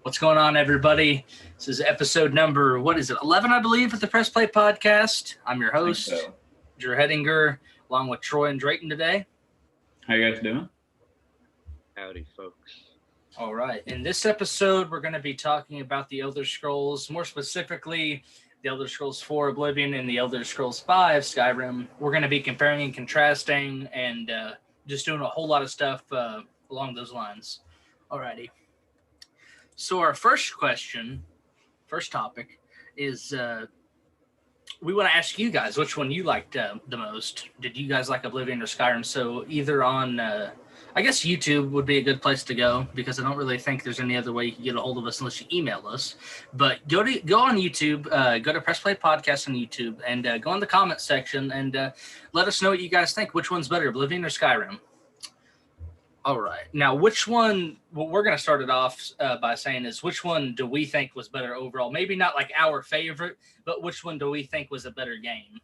What's going on, everybody? This is episode number, 11, I believe, of the Pressplaypodcast. I'm your host, Drew Hettinger, along with Troy and Drayton today. How you guys doing? Howdy, folks. All right. In this episode, we're going to be talking about the Elder Scrolls, more specifically, the Elder Scrolls 4 Oblivion and the Elder Scrolls 5 Skyrim. We're going to be comparing and contrasting and just doing a whole lot of stuff along those lines. Alrighty. So our first topic is we want to ask you guys which one you liked the most. Did you guys like Oblivion or Skyrim? So either on, I guess YouTube would be a good place to go because I don't really think there's any other way you can get a hold of us unless you email us. But go on YouTube, go to Pressplaypodcast on YouTube, and go in the comments section and let us know what you guys think. Which one's better, Oblivion or Skyrim? All right. Now, which one, what we're going to start it off by saying is which one do we think was better overall? Maybe not like our favorite, but which one do we think was a better game?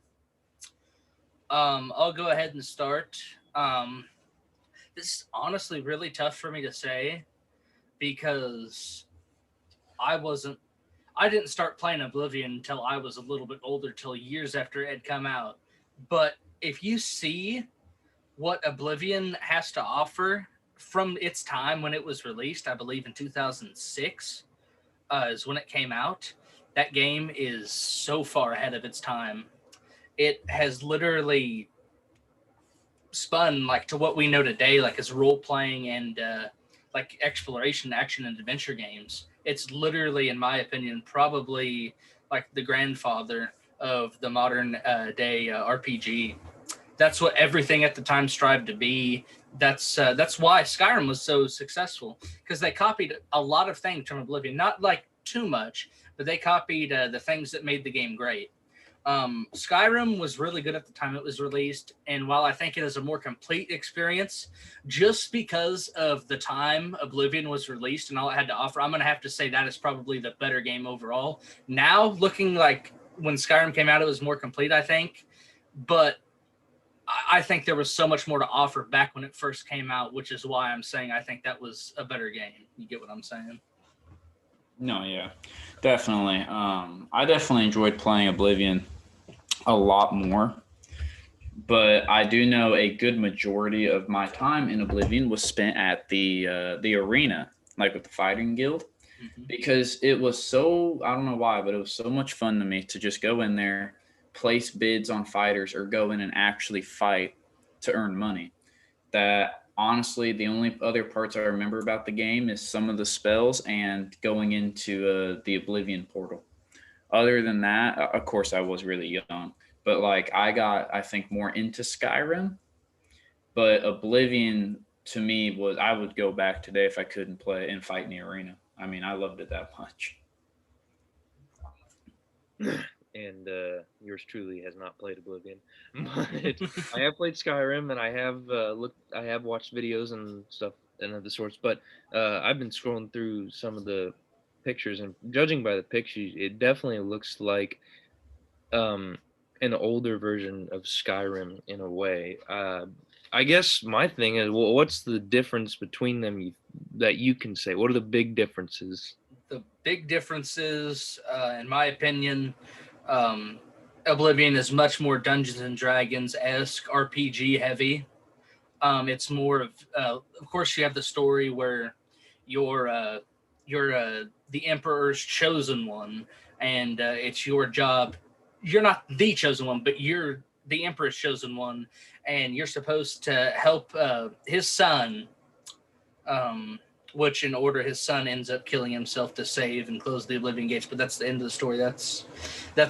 I'll go ahead and start. This is honestly really tough for me to say because I didn't start playing Oblivion until I was a little bit older, till years after it had come out. But if you see what Oblivion has to offer from its time when it was released, I believe in 2006 is when it came out. That game is so far ahead of its time. It has literally spun like to what we know today, like as role playing and like exploration, action, and adventure games. It's literally, in my opinion, probably like the grandfather of the modern day RPG. That's what everything at the time strived to be. That's why Skyrim was so successful, because they copied a lot of things from Oblivion. Not like too much, but they copied the things that made the game great. Skyrim was really good at the time it was released, and while I think it is a more complete experience, just because of the time Oblivion was released and all it had to offer, I'm going to have to say that is probably the better game overall. Now, looking like when Skyrim came out, it was more complete, I think, but I think there was so much more to offer back when it first came out, which is why I'm saying I think that was a better game. You get what I'm saying? No, yeah, definitely. I definitely enjoyed playing Oblivion a lot more, but I do know a good majority of my time in Oblivion was spent at the arena, like with the fighting guild, because it was so, I don't know why, but it was so much fun to me to just go in there, place bids on fighters, or go in and actually fight to earn money. That honestly, the only other parts I remember about the game is some of the spells and going into the Oblivion portal. Other than that, of course, I was really young, but like I got, I think, more into Skyrim. But Oblivion to me was, I would go back today if I couldn't play and fight in the arena. I mean, I loved it that much. And yours truly has not played Oblivion, but I have played Skyrim, and I have watched videos and stuff and of the sorts. But I've been scrolling through some of the pictures, and judging by the pictures, it definitely looks like an older version of Skyrim in a way. I guess my thing is, well, what's the difference between them that you can say? What are the big differences? The big differences, in my opinion, Oblivion is much more Dungeons and Dragons-esque, RPG heavy. It's more of course, you have the story where you're the Emperor's chosen one, and it's your job. You're not the chosen one, but you're the Emperor's chosen one, and you're supposed to help his son. Which in order his son ends up killing himself to save and close the Oblivion gates, but that's the end of the story. That's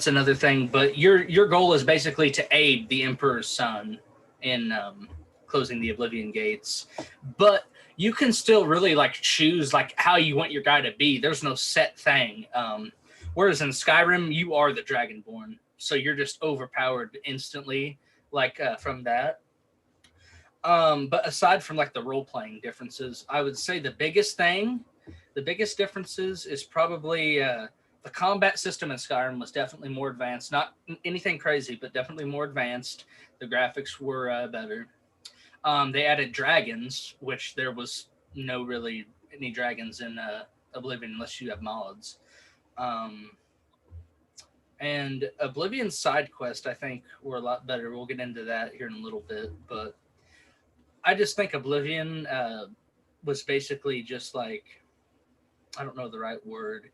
another thing. But your goal is basically to aid the Emperor's son in closing the Oblivion gates. But you can still really like choose like how you want your guy to be. There's no set thing. Whereas in Skyrim, you are the Dragonborn, so you're just overpowered instantly, like from that. But aside from like the role-playing differences, I would say the biggest differences is probably the combat system in Skyrim was definitely more advanced. Not anything crazy, but definitely more advanced. The graphics were better. They added dragons, which there was no really any dragons in Oblivion unless you have mods. And Oblivion's side quest, I think, were a lot better. We'll get into that here in a little bit, but I just think Oblivion was basically just like, I don't know the right word,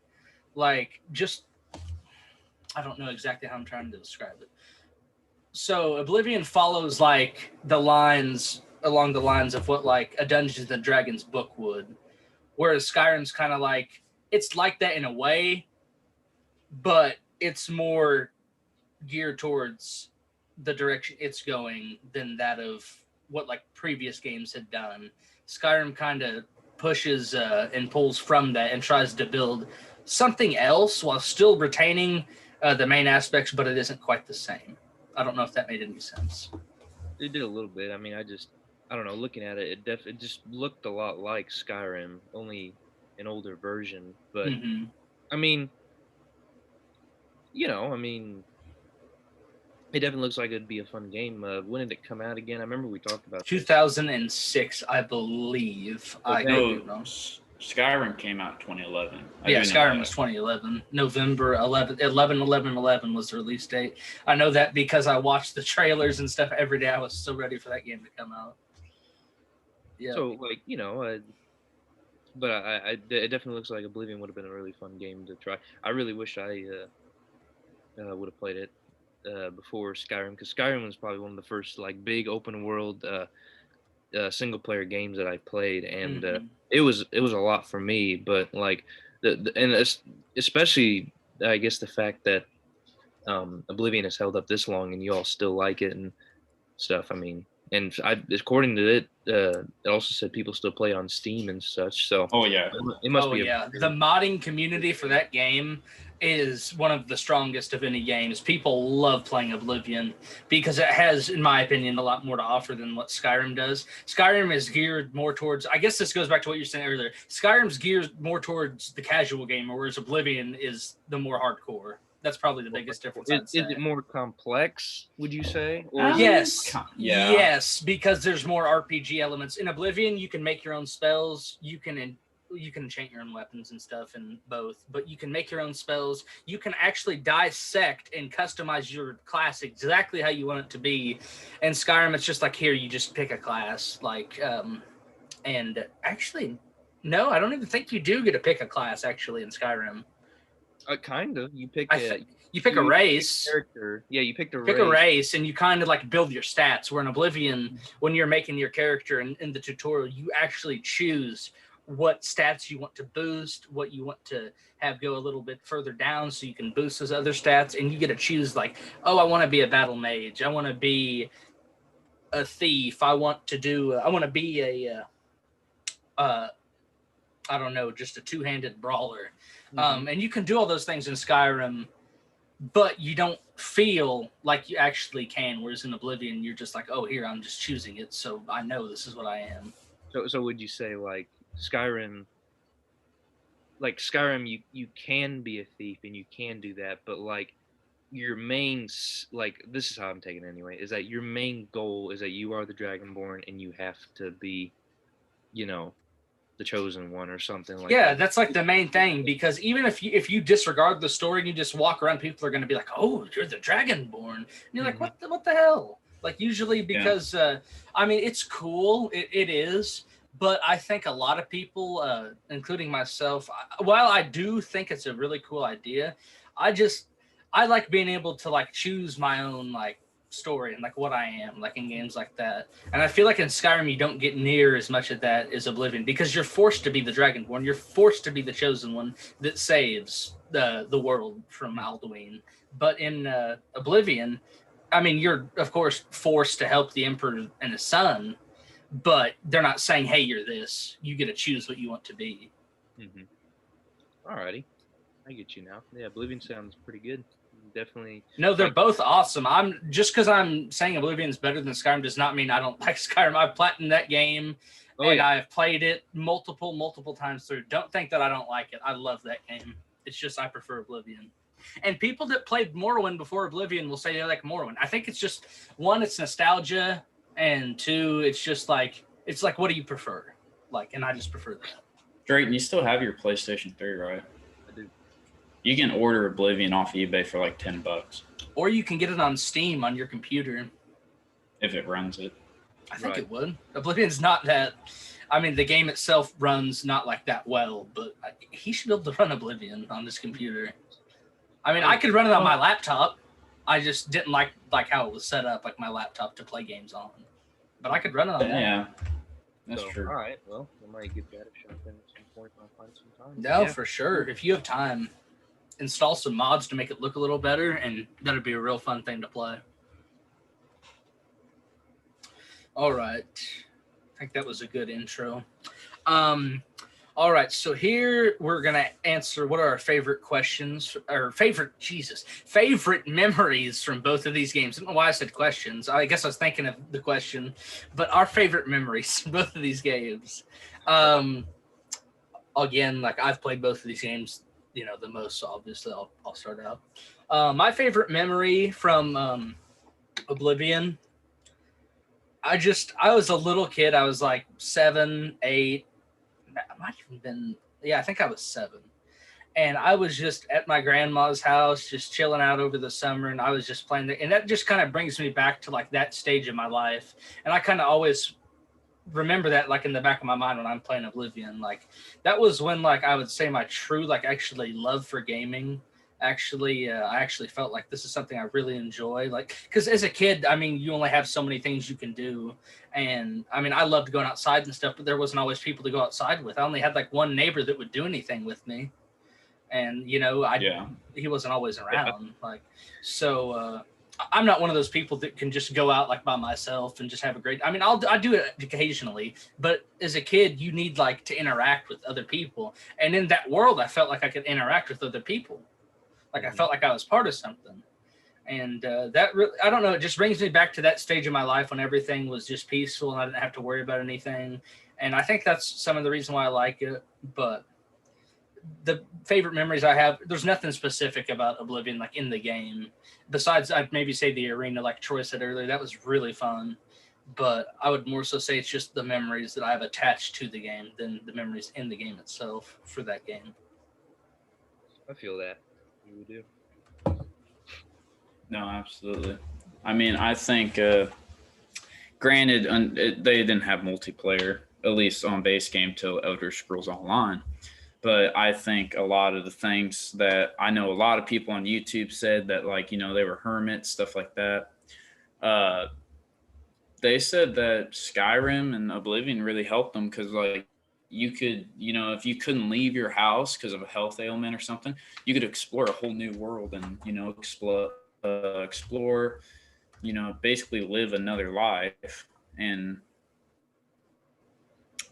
like just, I don't know exactly how I'm trying to describe it. So Oblivion follows like along the lines of what like a Dungeons and Dragons book would, whereas Skyrim's kind of like, it's like that in a way, but it's more geared towards the direction it's going than that of what like previous games had done. Skyrim kind of pushes and pulls from that and tries to build something else while still retaining the main aspects, but it isn't quite the same. I don't know if that made any sense. It did a little bit. I mean, I don't know. Looking at it, it just looked a lot like Skyrim, only an older version. But I mean, it definitely looks like it'd be a fun game. When did it come out again? I remember we talked about 2006, I believe. I could be wrong. Skyrim came out in 2011. Yeah, Skyrim was 2011. November 11/11/11 was the release date. I know that because I watched the trailers and stuff every day. I was so ready for that game to come out. Yeah. So, like, but it definitely looks like Oblivion would have been a really fun game to try. I really wish I would have played it before Skyrim, because Skyrim was probably one of the first like big open world single player games that I played, and it was a lot for me. But like especially I guess the fact that Oblivion has held up this long and you all still like it and stuff. I mean, and according to it, it also said people still play on Steam and such. So it must be. The modding community for that game is one of the strongest of any games. People love playing Oblivion because it has, in my opinion, a lot more to offer than what Skyrim does. Skyrim is geared more towards, I guess this goes back to what you were saying earlier, Skyrim's geared more towards the casual gamer, whereas Oblivion is the more hardcore. That's probably the biggest difference. Is it more complex, would you say? Or yes. Yes, because there's more RPG elements. In Oblivion, you can make your own spells. You can enchant your own weapons and stuff in both, but you can make your own spells. You can actually dissect and customize your class exactly how you want it to be. In Skyrim, it's just like, here, you just pick a class. Like, and actually, no, I don't even think you do get to pick a class, actually, in Skyrim. Kind of. You pick a race. Character. Yeah, you pick a race, and you kind of like build your stats. Where in Oblivion, when you're making your character in the tutorial, you actually choose what stats you want to boost, what you want to have go a little bit further down so you can boost those other stats, and you get to choose like, oh, I want to be a battle mage. I want to be a thief. I want to be a I don't know, just a two-handed brawler. And you can do all those things in Skyrim, but you don't feel like you actually can, whereas in Oblivion, you're just like, oh, here, I'm just choosing it, so I know this is what I am. So would you say, like, Skyrim, you can be a thief and you can do that, but, like, your main, like, this is how I'm taking it anyway, is that your main goal is that you are the Dragonborn and you have to be, the chosen one or something like that. Yeah, that's like the main thing, because even if you disregard the story and you just walk around, people are going to be like, oh, you're the Dragonborn. And you're like, what the hell? Like, usually because, I mean, it's cool. It is. But I think a lot of people, including myself, while I do think it's a really cool idea, I like being able to like choose my own like story and like what I am, like in games like that. And I feel like in Skyrim you don't get near as much of that as Oblivion, because you're forced to be the Dragonborn. You're forced to be the chosen one that saves the world from Alduin. But in Oblivion, I mean, you're of course forced to help the Emperor and his son, but they're not saying, hey, you're this. You get to choose what you want to be. Alrighty, I get you now. Yeah, Oblivion sounds pretty good. Definitely. No, they're both awesome. I'm just because I'm saying Oblivion's better than Skyrim does not mean I don't like Skyrim. I've platinumed that game, and I've played it multiple times through. Don't think that I don't like it. I love that game. It's just I prefer Oblivion. And people that played Morrowind before Oblivion will say they like Morrowind. I think it's just, one, it's nostalgia, and two, it's just like, what do you prefer? Like, and I just prefer that. Drayton, you still have your PlayStation 3, right? I do. You can order Oblivion off eBay for like $10 Or you can get it on Steam on your computer. if it runs it. I think it would. Oblivion's not that. I mean, the game itself runs not like that well, but he should be able to run Oblivion on this computer. I mean, I could run it on my laptop. I just didn't like how it was set up, like my laptop to play games on. But I could run it on that. Yeah, that's true. All right, well, I might give that a shot then at some point. I'll find some time. No, for sure. If you have time, install some mods to make it look a little better, and that'd be a real fun thing to play. All right. I think that was a good intro. All right, so here we're going to answer what are our favorite questions, or favorite memories from both of these games. I don't know why I said questions. I guess I was thinking of the question, but our favorite memories from both of these games. Again, like I've played both of these games, the most, so obviously I'll start out. My favorite memory from Oblivion, I was a little kid. I was like 7, 8. I might have been, I think I was 7. And I was just at my grandma's house, just chilling out over the summer. And I was just playing and that just kind of brings me back to like that stage of my life. And I kind of always remember that like in the back of my mind when I'm playing Oblivion. Like that was when like I would say my true like actually love for gaming. I actually felt like this is something I really enjoy. Like, because as a kid, I mean, you only have so many things you can do. And I mean, I loved going outside and stuff, but there wasn't always people to go outside with. I only had like one neighbor that would do anything with me. And, he wasn't always around. Like, so I'm not one of those people that can just go out like by myself and just have a great, I mean, I do it occasionally, but as a kid, you need like to interact with other people. And in that world, I felt like I could interact with other people. Like I felt like I was part of something. And that really, I don't know, it just brings me back to that stage of my life when everything was just peaceful and I didn't have to worry about anything. And I think that's some of the reason why I like it. But the favorite memories I have, there's nothing specific about Oblivion like in the game. Besides, I'd maybe say the arena, like Troy said earlier, that was really fun. But I would more so say it's just the memories that I have attached to the game than the memories in the game itself for that game. I feel that. You do. No, absolutely. I mean, I think, granted, they didn't have multiplayer, at least on base game, till Elder Scrolls Online. But I think a lot of the things that I know a lot of people on YouTube said that, like, they were hermits, stuff like that. They said that Skyrim and Oblivion really helped them because, like, you could, if you couldn't leave your house because of a health ailment or something, you could explore a whole new world and, explore, basically live another life. And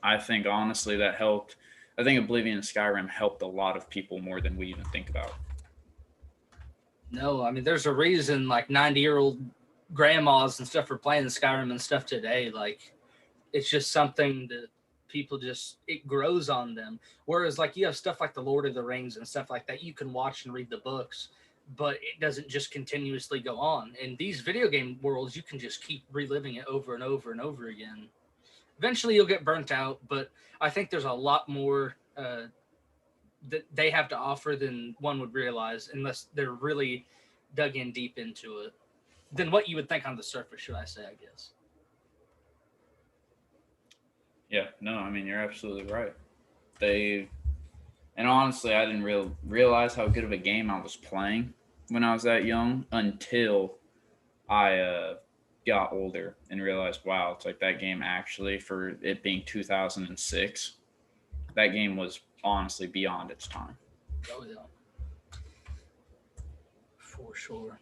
I think, honestly, that helped. I think Oblivion and Skyrim helped a lot of people more than we even think about. No, I mean, there's a reason like 90-year-old grandmas and stuff are playing Skyrim and stuff today. Like, it's just something that people it grows on them. Whereas like you have stuff like the Lord of the Rings and stuff like that, you can watch and read the books, but it doesn't just continuously go on. In these video game worlds, you can just keep reliving it over and over and over again. Eventually you'll get burnt out, but I think there's a lot more that they have to offer than one would realize unless they're really dug in deep into it than what you would think on the surface, should I say, I guess. Yeah, no, I mean, you're absolutely right. And honestly, I didn't realize how good of a game I was playing when I was that young until I got older and realized, wow, it's like that game actually, for it being 2006, that game was honestly beyond its time. Oh, yeah. For sure.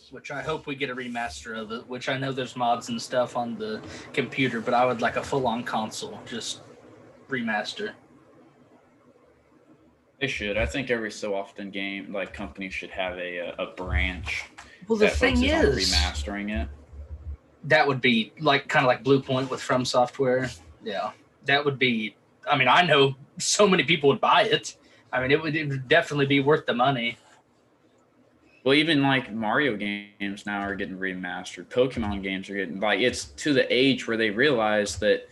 Which I hope we get a remaster of it, which I know there's mods and stuff on the computer, but I would like a full-on console, just remaster. They should. I think every so often companies should have a branch. Well, the thing is, remastering it. That would be kind of like Blue Point with From Software. Yeah, that would be. I mean, I know so many people would buy it. I mean, it would definitely be worth the money. Well, even like Mario games now are getting remastered. Pokemon games are getting it's to the age where they realize that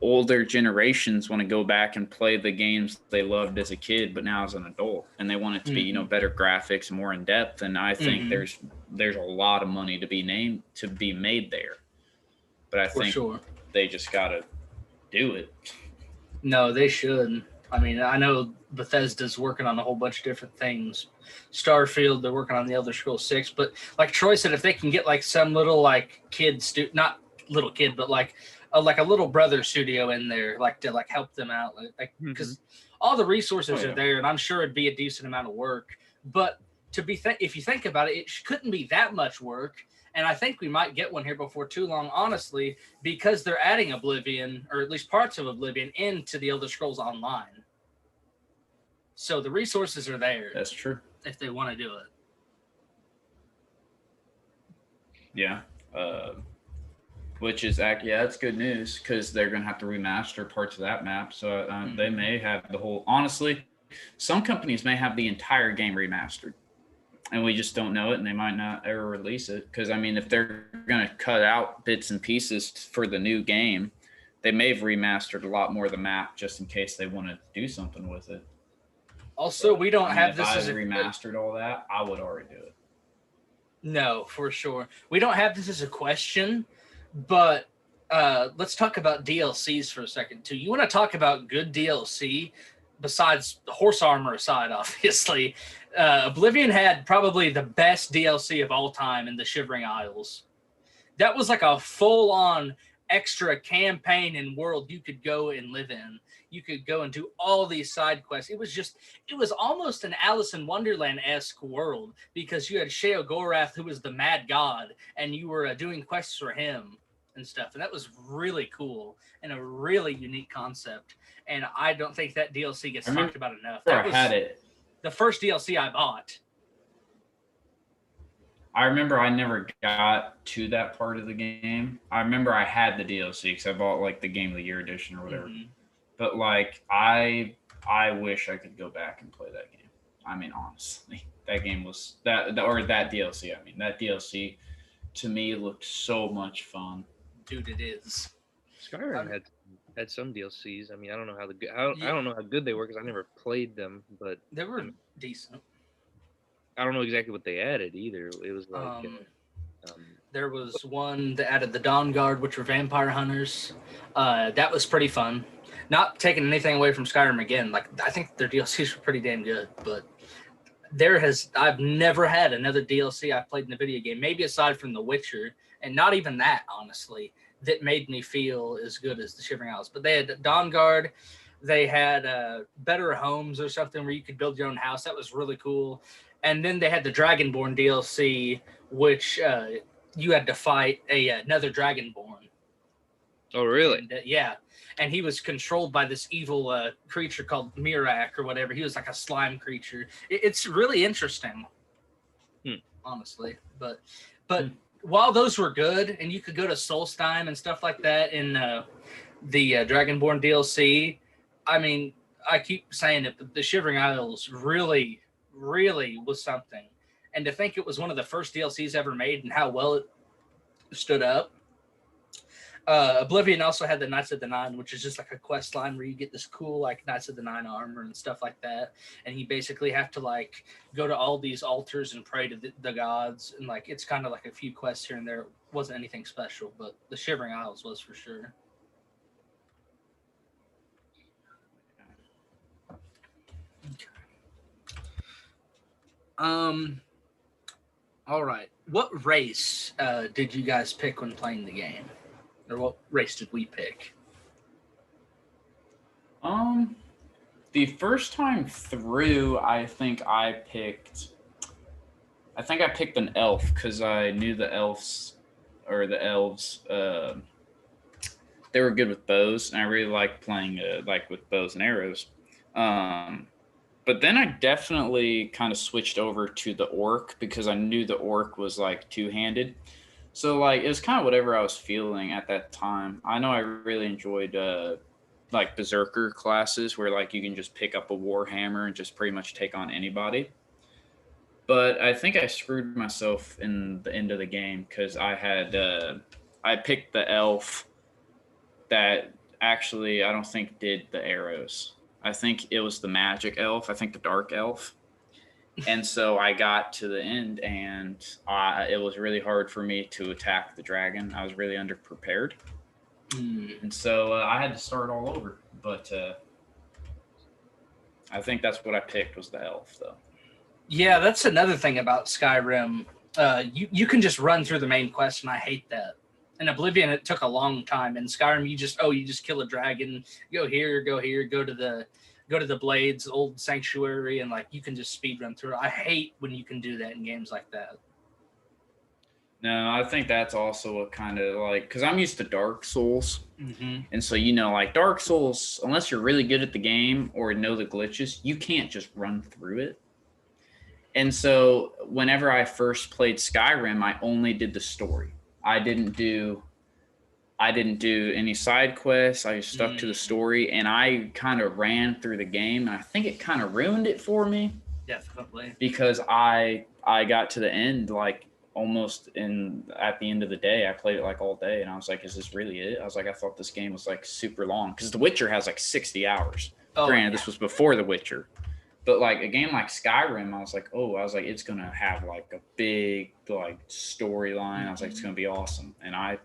older generations want to go back and play the games they loved as a kid, but now as an adult, and they want it to be, better graphics, more in depth. And I think there's a lot of money to be made there, but I think they just gotta do it. No, they should. I mean, I know Bethesda's working on a whole bunch of different things. Starfield, they're working on the Elder Scrolls 6, but like Troy said, if they can get like some little like kid not little kid, but like a little brother studio in there, like to like help them out, like because all the resources are there, and I'm sure it'd be a decent amount of work. But if you think about it, it couldn't be that much work. And I think we might get one here before too long, honestly, because they're adding Oblivion, or at least parts of Oblivion, into the Elder Scrolls Online. So the resources are there. That's true. If they want to do it. Yeah. Which is, that's good news, because they're going to have to remaster parts of that map. So they may have the whole, honestly, some companies may have the entire game remastered. And we just don't know it, and they might not ever release it. Because, I mean, if they're going to cut out bits and pieces for the new game, they may have remastered a lot more of the map just in case they want to do something with it. Also, we don't have this as remastered all that, I would already do it. No, for sure. We don't have this as a question, but let's talk about DLCs for a second, too. You want to talk about good DLC? Besides horse armor aside, obviously, Oblivion had probably the best DLC of all time in the Shivering Isles. That was like a full-on extra campaign and world you could go and live in. You could go and do all these side quests. It was almost an Alice in Wonderland-esque world, because you had Sheogorath, who was the mad god, and you were doing quests for him and stuff. And that was really cool and a really unique concept. And I don't think that DLC gets talked about enough. That was the first DLC I bought. I remember I never got to that part of the game. I remember I had the DLC because I bought like the Game of the Year edition or whatever. But like I wish I could go back and play that game. I mean, honestly, that game was that DLC. I mean, that DLC to me looked so much fun. Dude, it is. Skyrim had some DLCs. I mean, I don't know I don't know how good they were because I never played them, but they were decent. I don't know exactly what they added either. It was like there was one that added the Dawn Guard, which were vampire hunters. That was pretty fun. Not taking anything away from Skyrim again. Like, I think their DLCs were pretty damn good, but I've never had another DLC I've played in a video game, maybe aside from The Witcher, and not even that, honestly, that made me feel as good as the Shivering Isles. But they had Dawn Guard. They had Better Homes or something where you could build your own house. That was really cool. And then they had the Dragonborn DLC, which you had to fight another Dragonborn. Oh, really? And, yeah. And he was controlled by this evil creature called Mirak or whatever. He was like a slime creature. It's really interesting, honestly. But while those were good, and you could go to Solstheim and stuff like that in the Dragonborn DLC, I mean, I keep saying it, but the Shivering Isles really, really was something. And to think it was one of the first DLCs ever made and how well it stood up. Oblivion also had the Knights of the Nine, which is just like a quest line where you get this cool like Knights of the Nine armor and stuff like that, and you basically have to like go to all these altars and pray to the gods, and like it's kind of like a few quests here and there. It wasn't anything special, but the Shivering Isles was for sure. Okay. All right. What race did you guys pick when playing the game? Or what race did we pick? The first time through, I think I picked an elf because I knew the elves. They were good with bows, and I really liked playing with bows and arrows. But then I definitely kind of switched over to the orc because I knew the orc was like two-handed. So, like, it was kind of whatever I was feeling at that time. I know I really enjoyed, like, berserker classes where, like, you can just pick up a warhammer and just pretty much take on anybody. But I think I screwed myself in the end of the game because I picked the elf that actually, I don't think did the arrows. I think it was the magic elf. I think the dark elf. And so I got to the end, and it was really hard for me to attack the dragon. I was really underprepared. And so I had to start all over. But I think that's what I picked was the elf, though. Yeah, that's another thing about Skyrim. You can just run through the main quest, and I hate that. In Oblivion, it took a long time. In Skyrim, you just kill a dragon, go here, go to the Blades old sanctuary, and like you can just speed run through. I hate when you can do that in games like that. No, I think that's also a kind of like, because I'm used to Dark Souls. Mm-hmm. And so, like Dark Souls, unless you're really good at the game or know the glitches, you can't just run through it. And so whenever I first played Skyrim, I only did the story. I didn't do any side quests. I just stuck to the story, and I kind of ran through the game, and I think it kind of ruined it for me. Definitely. Because I got to the end, like almost at the end of the day. I played it like all day, and I was like, is this really it? I was like, I thought this game was like super long, because The Witcher has like 60 hours. Granted, this was before The Witcher. But like a game like Skyrim, I was like, it's going to have like a big like storyline. I was like, it's going to be awesome. And I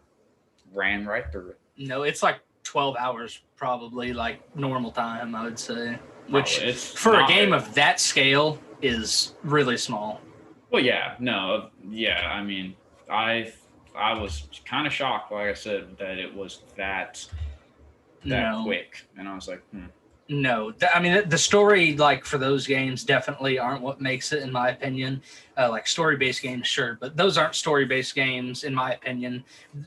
ran right through it. No, it's like 12 hours probably, like normal time, I would say. Which for a game of that scale is really small. Well, yeah. No, yeah. I mean, I was kind of shocked, like I said, that it was that quick. And I was like, No, I mean, the story, like, for those games definitely aren't what makes it, in my opinion. Like, story-based games, sure, but those aren't story-based games, in my opinion.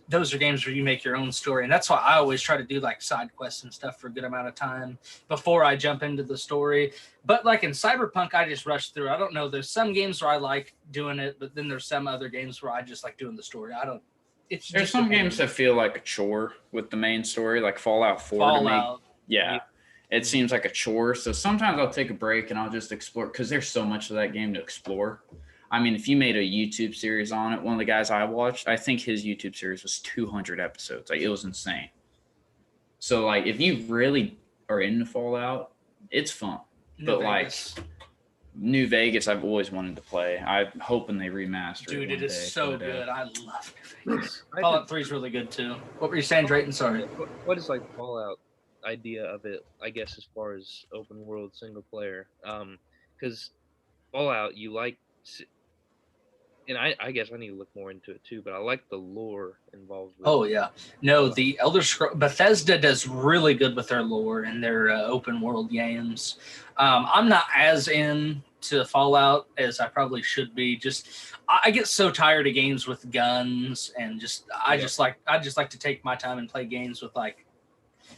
Those are games where you make your own story, and that's why I always try to do, like, side quests and stuff for a good amount of time before I jump into the story. But, like, in Cyberpunk, I just rush through. I don't know. There's some games where I like doing it, but then there's some other games where I just like doing the story. There's some games that feel like a chore with the main story, like Fallout 4 to me. Yeah. It seems like a chore. So sometimes I'll take a break and I'll just explore, because there's so much of that game to explore. I mean, if you made a YouTube series on it, one of the guys I watched, I think his YouTube series was 200 episodes. Like, it was insane. So, like, if you really are into Fallout, it's fun. New Vegas, I've always wanted to play. I'm hoping they remaster it. Dude, it is so good. I love New Vegas. Fallout 3 is really good, too. What were you saying, Drayton? Sorry. What is, like, Fallout idea of it, I guess, as far as open world single player, because Fallout, you like, and I guess I need to look more into it too, but I like the lore involved with the Elder Scrolls, Bethesda does really good with their lore and their open world games. I'm not as into Fallout as I probably should be. Just I get so tired of games with guns, and I just like to take my time and play games with like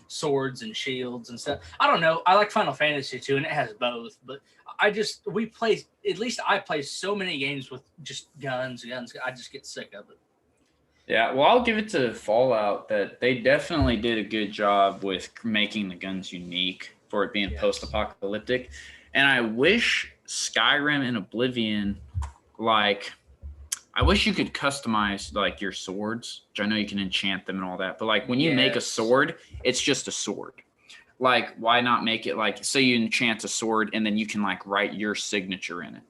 swords and shields and stuff. I don't know. I like Final Fantasy too, and it has both. But I play so many games with just guns. I just get sick of it. Yeah, well, I'll give it to Fallout that they definitely did a good job with making the guns unique for it being post-apocalyptic. And I wish Skyrim and Oblivion, like, I wish you could customize like your swords, which I know you can enchant them and all that. But like when you make a sword, it's just a sword. Like, why not make it like, say you enchant a sword and then you can like write your signature in it,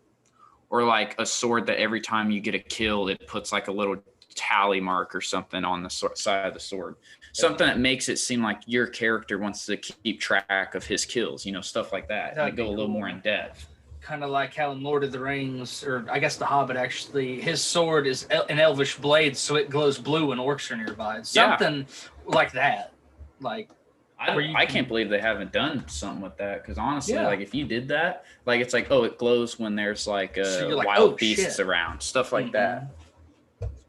or like a sword that every time you get a kill, it puts like a little tally mark or something on the side of the sword. Something that makes it seem like your character wants to keep track of his kills, stuff like that. And go a little more in depth. Kind of like how in Lord of the Rings, or I guess The Hobbit, actually, his sword is an elvish blade, so it glows blue when orcs are nearby. Something like that. Like, I can't believe they haven't done something with that, because honestly, like if you did that, like it's like, it glows when there's like, wild beasts around, stuff like that.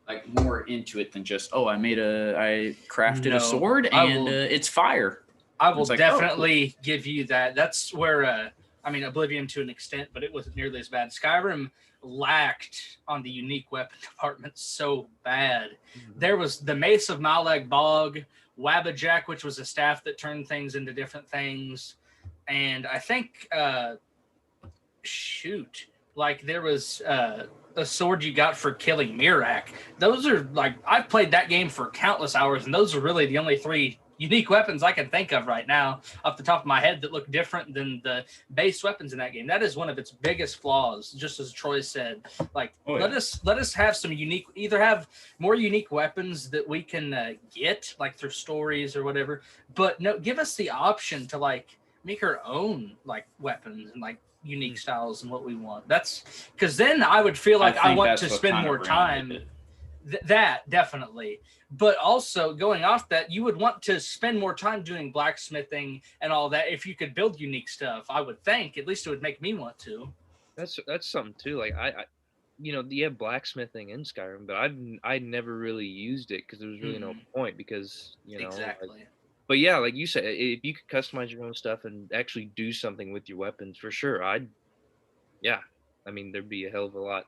Like more into it than just, I crafted a sword and it's fire. I will definitely give you that. That's where Oblivion to an extent, but it wasn't nearly as bad. Skyrim lacked on the unique weapon department so bad. There was the Mace of Malag Bog, Wabbajack, which was a staff that turned things into different things, and I think there was a sword you got for killing Mirak. Those are like, I've played that game for countless hours, and those are really the only three unique weapons I can think of right now off the top of my head that look different than the base weapons in that game. That is one of its biggest flaws, just as Troy said. Like, let us have some unique, either have more unique weapons that we can get, like through stories or whatever, but no, give us the option to like make our own like weapons and like unique styles and what we want. That's because then I would feel like I want to spend more time. That definitely, but also going off that, you would want to spend more time doing blacksmithing and all that if you could build unique stuff. I would think at least it would make me want to. That's something too. Like I you know, you have blacksmithing in Skyrim, but I'd never really used it because there was really no point because exactly. Like, but yeah, like you said, if you could customize your own stuff and actually do something with your weapons, for sure, yeah. I mean, there'd be a hell of a lot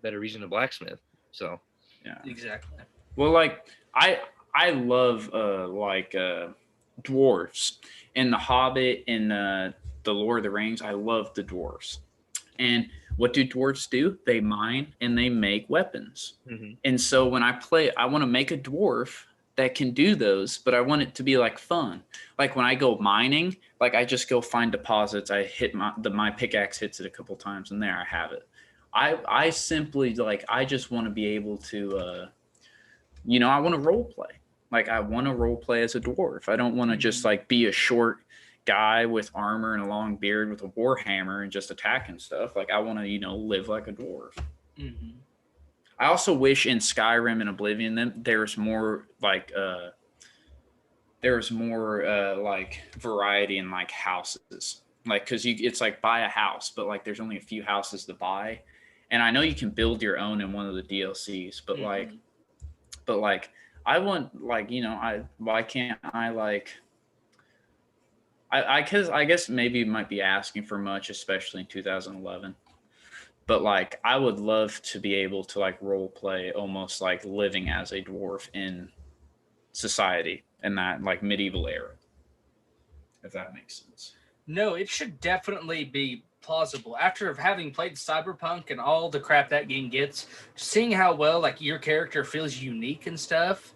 better reason to blacksmith. So. Yeah, exactly. Well, like I love dwarves in The Hobbit and the Lord of the Rings. I love the dwarves. And what do dwarves do? They mine and they make weapons. And so when I play, I want to make a dwarf that can do those, but I want it to be like fun. Like when I go mining, like I just go find deposits. I hit my pickaxe hits it a couple times, and there I have it. I simply like I just want to be able to I want to role play. Like I want to role play as a dwarf. I don't want to just like be a short guy with armor and a long beard with a war hammer and just attacking stuff. Like I want to live like a dwarf. I also wish in Skyrim and Oblivion there's more like variety in like houses. Like because it's like buy a house, but like there's only a few houses to buy. And I know you can build your own in one of the DLCs, but I want why can't I like I guess maybe it might be asking for much, especially in 2011. But like I would love to be able to like role play almost like living as a dwarf in society in that like medieval era. If that makes sense. No, it should definitely be plausible. After having played Cyberpunk and all the crap that game gets, seeing how well like your character feels unique and stuff,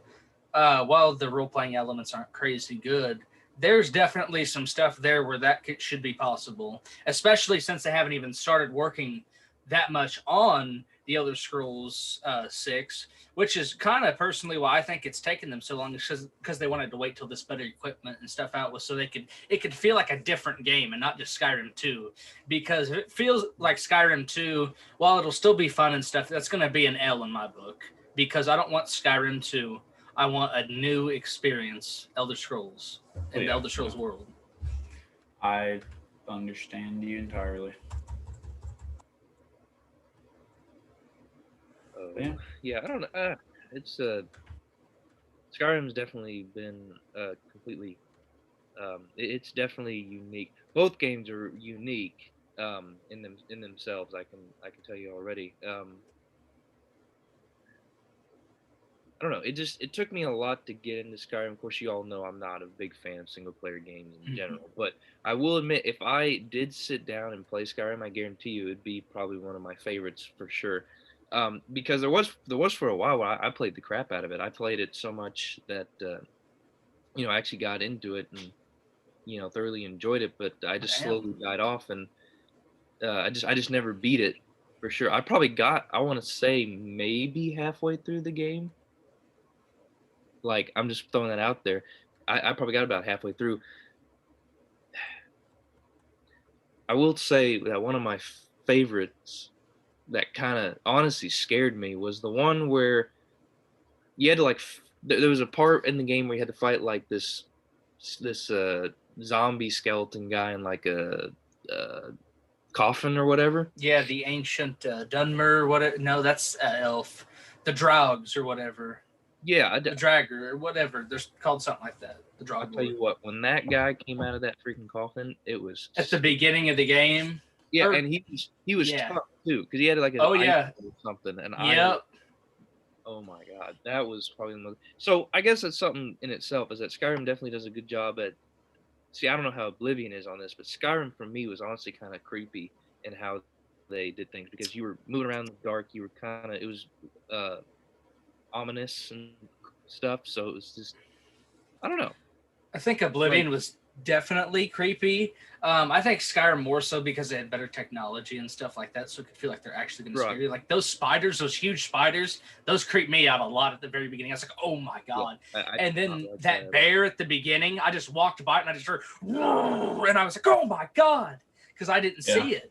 while the role-playing elements aren't crazy good, there's definitely some stuff there where that should be possible, especially since they haven't even started working that much on the Elder Scrolls 6, which is kind of personally why I think it's taken them so long, because they wanted to wait till this better equipment and stuff out was so it could feel like a different game and not just Skyrim 2. Because if it feels like Skyrim 2, while it'll still be fun and stuff, that's going to be an L in my book, because I don't want Skyrim 2. I want a new experience, Elder Scrolls, in the Elder Scrolls world. I understand you entirely. Yeah, I don't know. It's Skyrim's definitely been completely. It's definitely unique. Both games are unique in themselves. I can tell you already. I don't know. It took me a lot to get into Skyrim. Of course, you all know I'm not a big fan of single player games in general. But I will admit, if I did sit down and play Skyrim, I guarantee you it'd be probably one of my favorites for sure. Because there was for a while where I played the crap out of it. I played it so much that I actually got into it and thoroughly enjoyed it. But I just slowly died off, and I just never beat it for sure. I probably got, I want to say, maybe halfway through the game. Like, I'm just throwing that out there. I probably got about halfway through. I will say that one of my favorites that kind of honestly scared me was the one where you had to like there was a part in the game where you had to fight like this zombie skeleton guy in like a coffin or whatever. Yeah, the ancient Dunmer. What? No, that's elf. The Draugs or whatever. Yeah, the Dragger or whatever. They're called something like that. The Drog. I'll tell you what, when that guy came out of that freaking coffin, it was at the beginning of the game. Yeah, and he was tough too because he had like or something. And oh my god, that was probably the most. So I guess that's something in itself is that Skyrim definitely does a good job at. See, I don't know how Oblivion is on this, but Skyrim for me was honestly kind of creepy in how they did things because you were moving around in the dark. You were it was ominous and stuff. So it was just, I don't know. I think Oblivion was definitely creepy. I think Skyrim more so because they had better technology and stuff like that, so it could feel like they're actually going to scare you. Like those spiders, those huge spiders, those creeped me out a lot at the very beginning. I was like, oh my god! And then that bear at the beginning, I just walked by it and I just heard, whoa, and I was like, oh my god, because I didn't see it.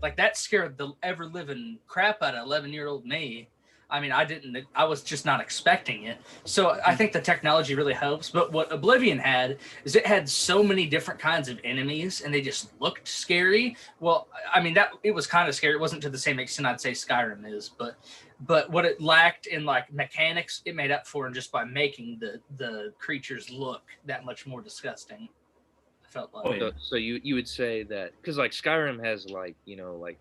Like that scared the ever living crap out of 11-year-old me. I mean, I was just not expecting it. So I think the technology really helps. But what Oblivion had is it had so many different kinds of enemies and they just looked scary. Well, I mean, it was kind of scary. It wasn't to the same extent I'd say Skyrim is, but what it lacked in like mechanics, it made up for just by making the creatures look that much more disgusting. I felt like. So you would say that, because like Skyrim has like, like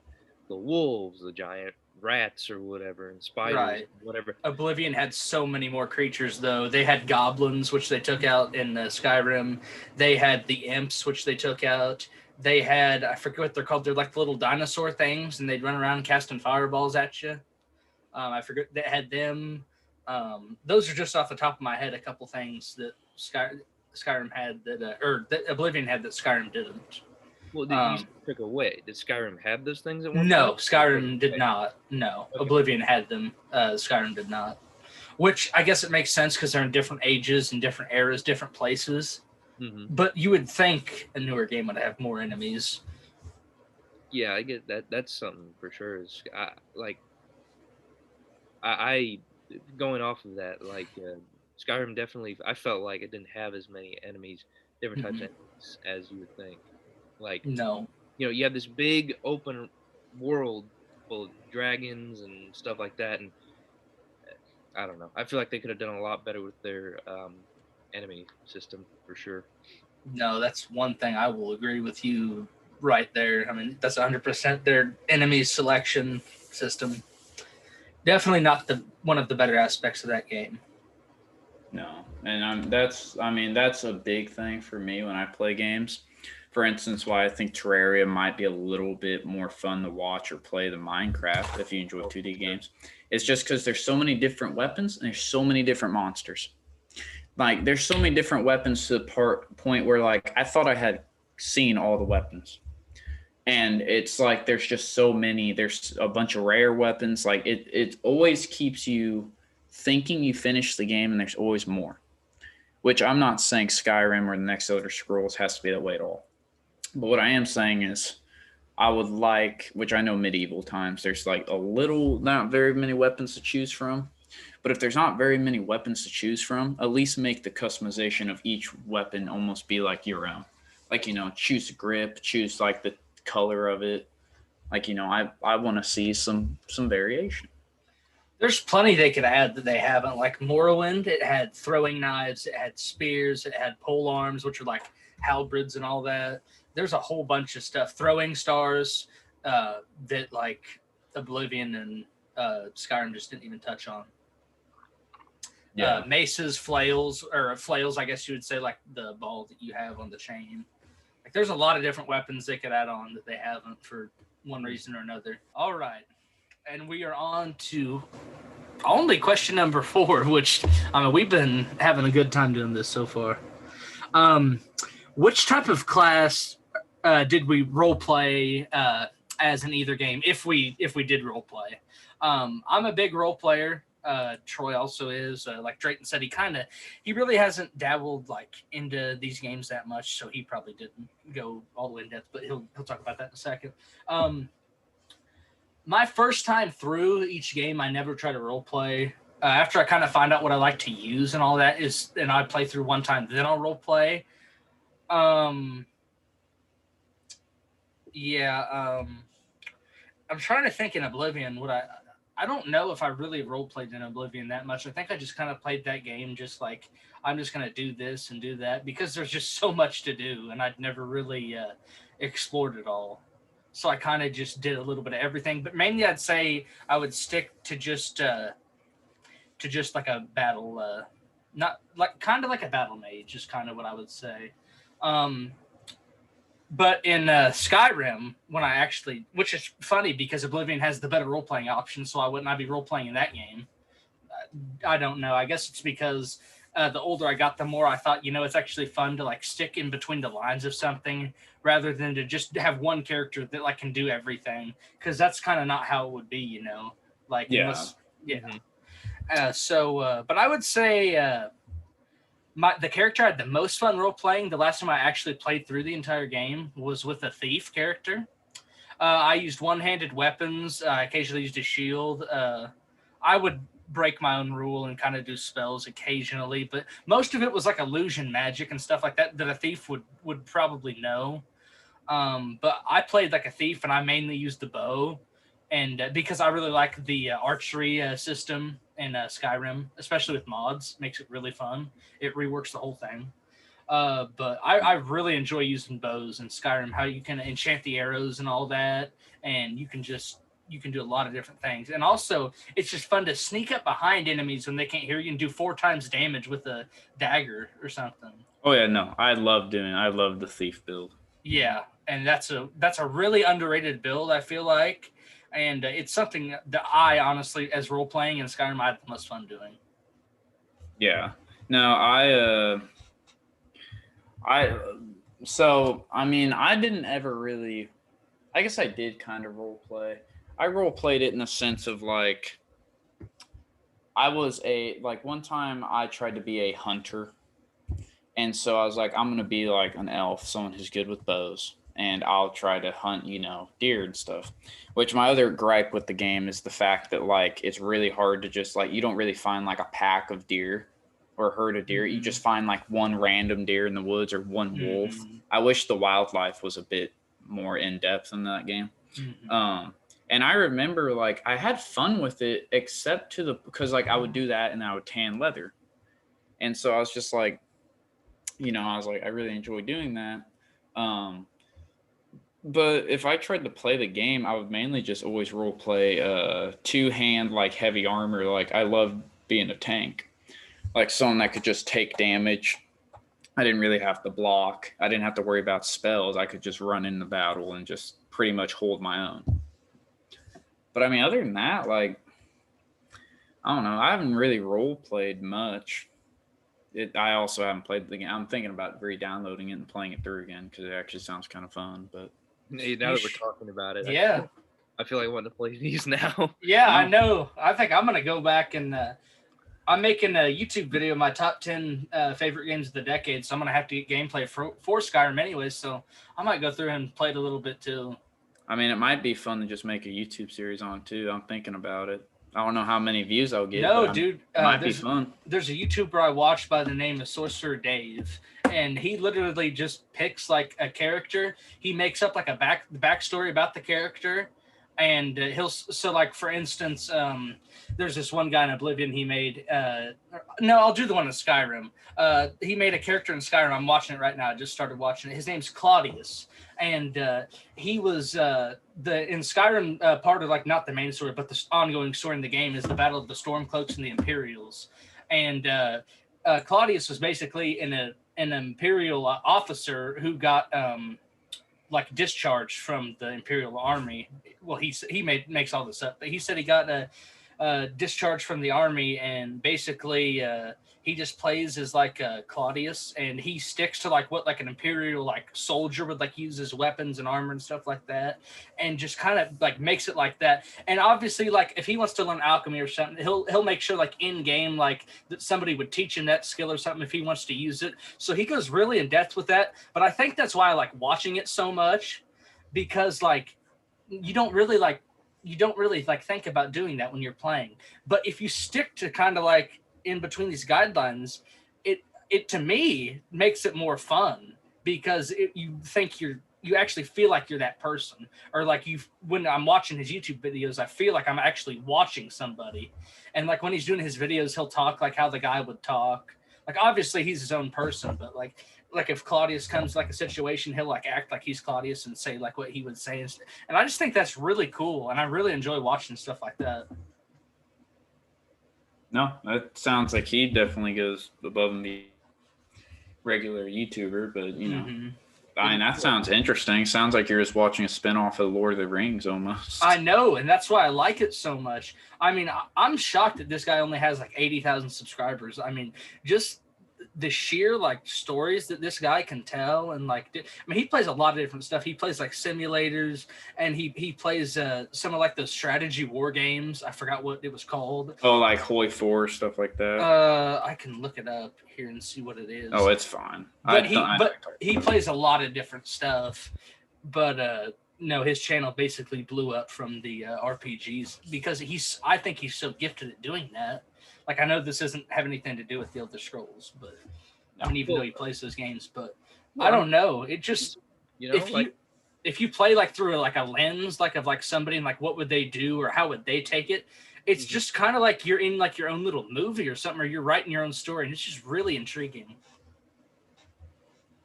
the wolves, the giant rats or whatever, and spiders, whatever. Oblivion had so many more creatures though. They had goblins, which they took out in Skyrim. They had the imps, which they took out. They had, I forget what they're called. They're like little dinosaur things, and they'd run around casting fireballs at you. I forget, they had them. Those are just off the top of my head a couple things that Skyrim had that Oblivion had that Skyrim didn't. Well, did you took away? Did Skyrim have those things at one No, point? Skyrim did not. No, okay. Oblivion had them. Skyrim did not. Which I guess it makes sense because they're in different ages and different eras, different places. Mm-hmm. But you would think a newer game would have more enemies. Yeah, I get that. That's something for sure. I going off of that, like Skyrim definitely. I felt like it didn't have as many enemies, different types of enemies as you would think. Like, no, you have this big open world full of dragons and stuff like that, and I don't know. I feel like they could have done a lot better with their enemy system for sure. No, that's one thing I will agree with you right there. I mean, that's 100% their enemy selection system. Definitely not one of the better aspects of that game. No, and that's a big thing for me when I play games. For instance, why I think Terraria might be a little bit more fun to watch or play than Minecraft if you enjoy 2D games. It's just because there's so many different weapons and there's so many different monsters. Like, there's so many different weapons to the point where, like, I thought I had seen all the weapons. And it's like there's just so many. There's a bunch of rare weapons. Like, it always keeps you thinking you finished the game and there's always more. Which I'm not saying Skyrim or the next Elder Scrolls has to be that way at all. But what I am saying is I would like, which I know medieval times, there's like not very many weapons to choose from. But if there's not very many weapons to choose from, at least make the customization of each weapon almost be like your own. Like, choose a grip, choose like the color of it. Like, I want to see some variation. There's plenty they could add that they haven't. Like Morrowind, it had throwing knives, it had spears, it had pole arms, which are like halberds and all that. There's a whole bunch of stuff. Throwing stars that like Oblivion and Skyrim just didn't even touch on. Yeah. Maces, flails, I guess you would say, like the ball that you have on the chain. Like, there's a lot of different weapons they could add on that they haven't for one reason or another. All right. And we are on to only question number 4, which, we've been having a good time doing this so far. Which type of class did we role play as in either game, if we did role play? I'm a big role player. Troy also is. Like Drayton said, he really hasn't dabbled like into these games that much, so he probably didn't go all the way in depth, but he'll talk about that in a second. My first time through each game, I never try to role play. After I kind of find out what I like to use and all that and I play through one time, then I'll role play. I'm trying to think in Oblivion I don't know if I really role played in Oblivion that much. I think I just kind of played that game just like I'm just going to do this and do that because there's just so much to do and I'd never really explored it all. So I kind of just did a little bit of everything, but mainly I'd say I would stick to just like a battle, not like kind of like a battle mage is kind of what I would say. But in Skyrim, which is funny because Oblivion has the better role-playing option, so why wouldn't I be role-playing in that game? I don't know. I guess it's because the older I got, the more I thought, it's actually fun to like stick in between the lines of something rather than to just have one character that like can do everything, because that's kind of not how it would be, like unless but I would say the character I had the most fun role playing the last time I actually played through the entire game was with a thief character. I used one-handed weapons. I occasionally used a shield. I would break my own rule and kind of do spells occasionally, but most of it was like illusion magic and stuff like that a thief would probably know. But I played like a thief, and I mainly used the bow, and because I really like the archery system in Skyrim, especially with mods, makes it really fun. It reworks the whole thing. But I really enjoy using bows in Skyrim, how you can enchant the arrows and all that, and you can do a lot of different things. And also, it's just fun to sneak up behind enemies when they can't hear you and do 4 times damage with a dagger or something. Oh yeah, no, I love the thief build. Yeah, and that's a really underrated build, I feel like, and it's something that I honestly, as role playing in Skyrim, I had the most fun doing. Yeah, no, I didn't ever really. I guess I did kind of role play. I role played it in the sense of like, I was one time I tried to be a hunter. And so I was like, I'm going to be like an elf, someone who's good with bows. And I'll try to hunt, deer and stuff. Which my other gripe with the game is the fact that like, it's really hard to just like, you don't really find like a pack of deer or a herd of deer. You just find like one random deer in the woods or one wolf. I wish the wildlife was a bit more in depth in that game. And I remember like I had fun with it, except because like I would do that and I would tan leather. And so I was just like, I really enjoy doing that. But if I tried to play the game, I would mainly just always role play 2-hand like heavy armor. Like I loved being a tank, like someone that could just take damage. I didn't really have to block. I didn't have to worry about spells. I could just run into battle and just pretty much hold my own. But I mean, other than that, like, I don't know. I haven't really role played much. I also haven't played the game. I'm thinking about re-downloading it and playing it through again because it actually sounds kind of fun. But hey, now that we're talking about it, yeah, I feel like I want to play these now. Yeah, I know. I think I'm gonna go back and I'm making a YouTube video of my top 10 favorite games of the decade. So I'm gonna have to get gameplay for Skyrim anyways. So I might go through and play it a little bit too. I mean, it might be fun to just make a YouTube series on too. I'm thinking about it. I don't know how many views I'll get. No, dude. It might be fun. There's a YouTuber I watched by the name of Sorcerer Dave, and he literally just picks like a character. He makes up like a backstory about the character, and for instance, there's this one guy in Oblivion he made. No, I'll do the one in Skyrim. He made a character in Skyrim. I'm watching it right now. I just started watching it. His name's Claudius. And he was in Skyrim, part of like not the main story, but the ongoing story in the game is the Battle of the Stormcloaks and the Imperials. And Claudius was basically an Imperial officer who got like discharged from the Imperial army. Well, he makes all this up, but he said he got discharged from the army, and basically he just plays as like Claudius, and he sticks to like what like an Imperial like soldier would like use his weapons and armor and stuff like that, and just kind of like makes it like that. And obviously, like if he wants to learn alchemy or something, he'll make sure like in game like that somebody would teach him that skill or something if he wants to use it. So he goes really in depth with that. But I think that's why I like watching it so much, because like you don't really think about doing that when you're playing. But if you stick to kind of like in between these guidelines, it to me makes it more fun, because you actually feel like you're that person, or like when I'm watching his YouTube videos, I feel like I'm actually watching somebody. And like when he's doing his videos, he'll talk like how the guy would talk. Like obviously he's his own person, but like if Claudius comes like a situation, he'll like act like he's Claudius and say like what he would say. And I just think that's really cool. And I really enjoy watching stuff like that. No, that sounds like he definitely goes above and beyond regular YouTuber, but I mean, that sounds interesting. Sounds like you're just watching a spinoff of Lord of the Rings almost. I know, and that's why I like it so much. I mean, I'm shocked that this guy only has like 80,000 subscribers. I mean, just the sheer like stories that this guy can tell, and like I mean, he plays a lot of different stuff. He plays like simulators, and he plays some of like those strategy war games. I forgot what it was called. Oh, like Holy Four, stuff like that. I can look it up here and see what it is. Oh, it's fine. But he plays a lot of different stuff. But no, his channel basically blew up from the RPGs because I think he's so gifted at doing that. Like, I know this doesn't have anything to do with the Elder Scrolls, but I mean, even though he plays those games, but I don't know. It just, if you play like through like a lens, like of like somebody and like what would they do or how would they take it, it's just kind of like you're in like your own little movie or something, or you're writing your own story, and it's just really intriguing.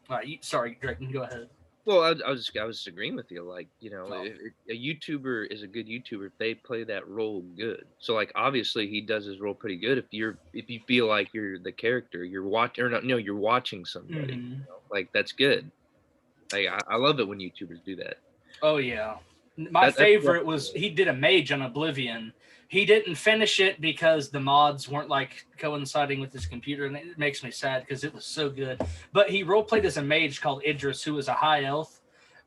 All right, sorry, Drake, go ahead. Well, I was just agreeing with you. Like, if a YouTuber is a good YouTuber, they play that role good. So, like, obviously, he does his role pretty good. If you feel like you're the character, you're watching somebody. Like, that's good. Like, I love it when YouTubers do that. Oh yeah, my favorite was he did a mage on Oblivion. He didn't finish it because the mods weren't like coinciding with his computer, and it makes me sad because it was so good. But he roleplayed as a mage called Idris, who was a high elf,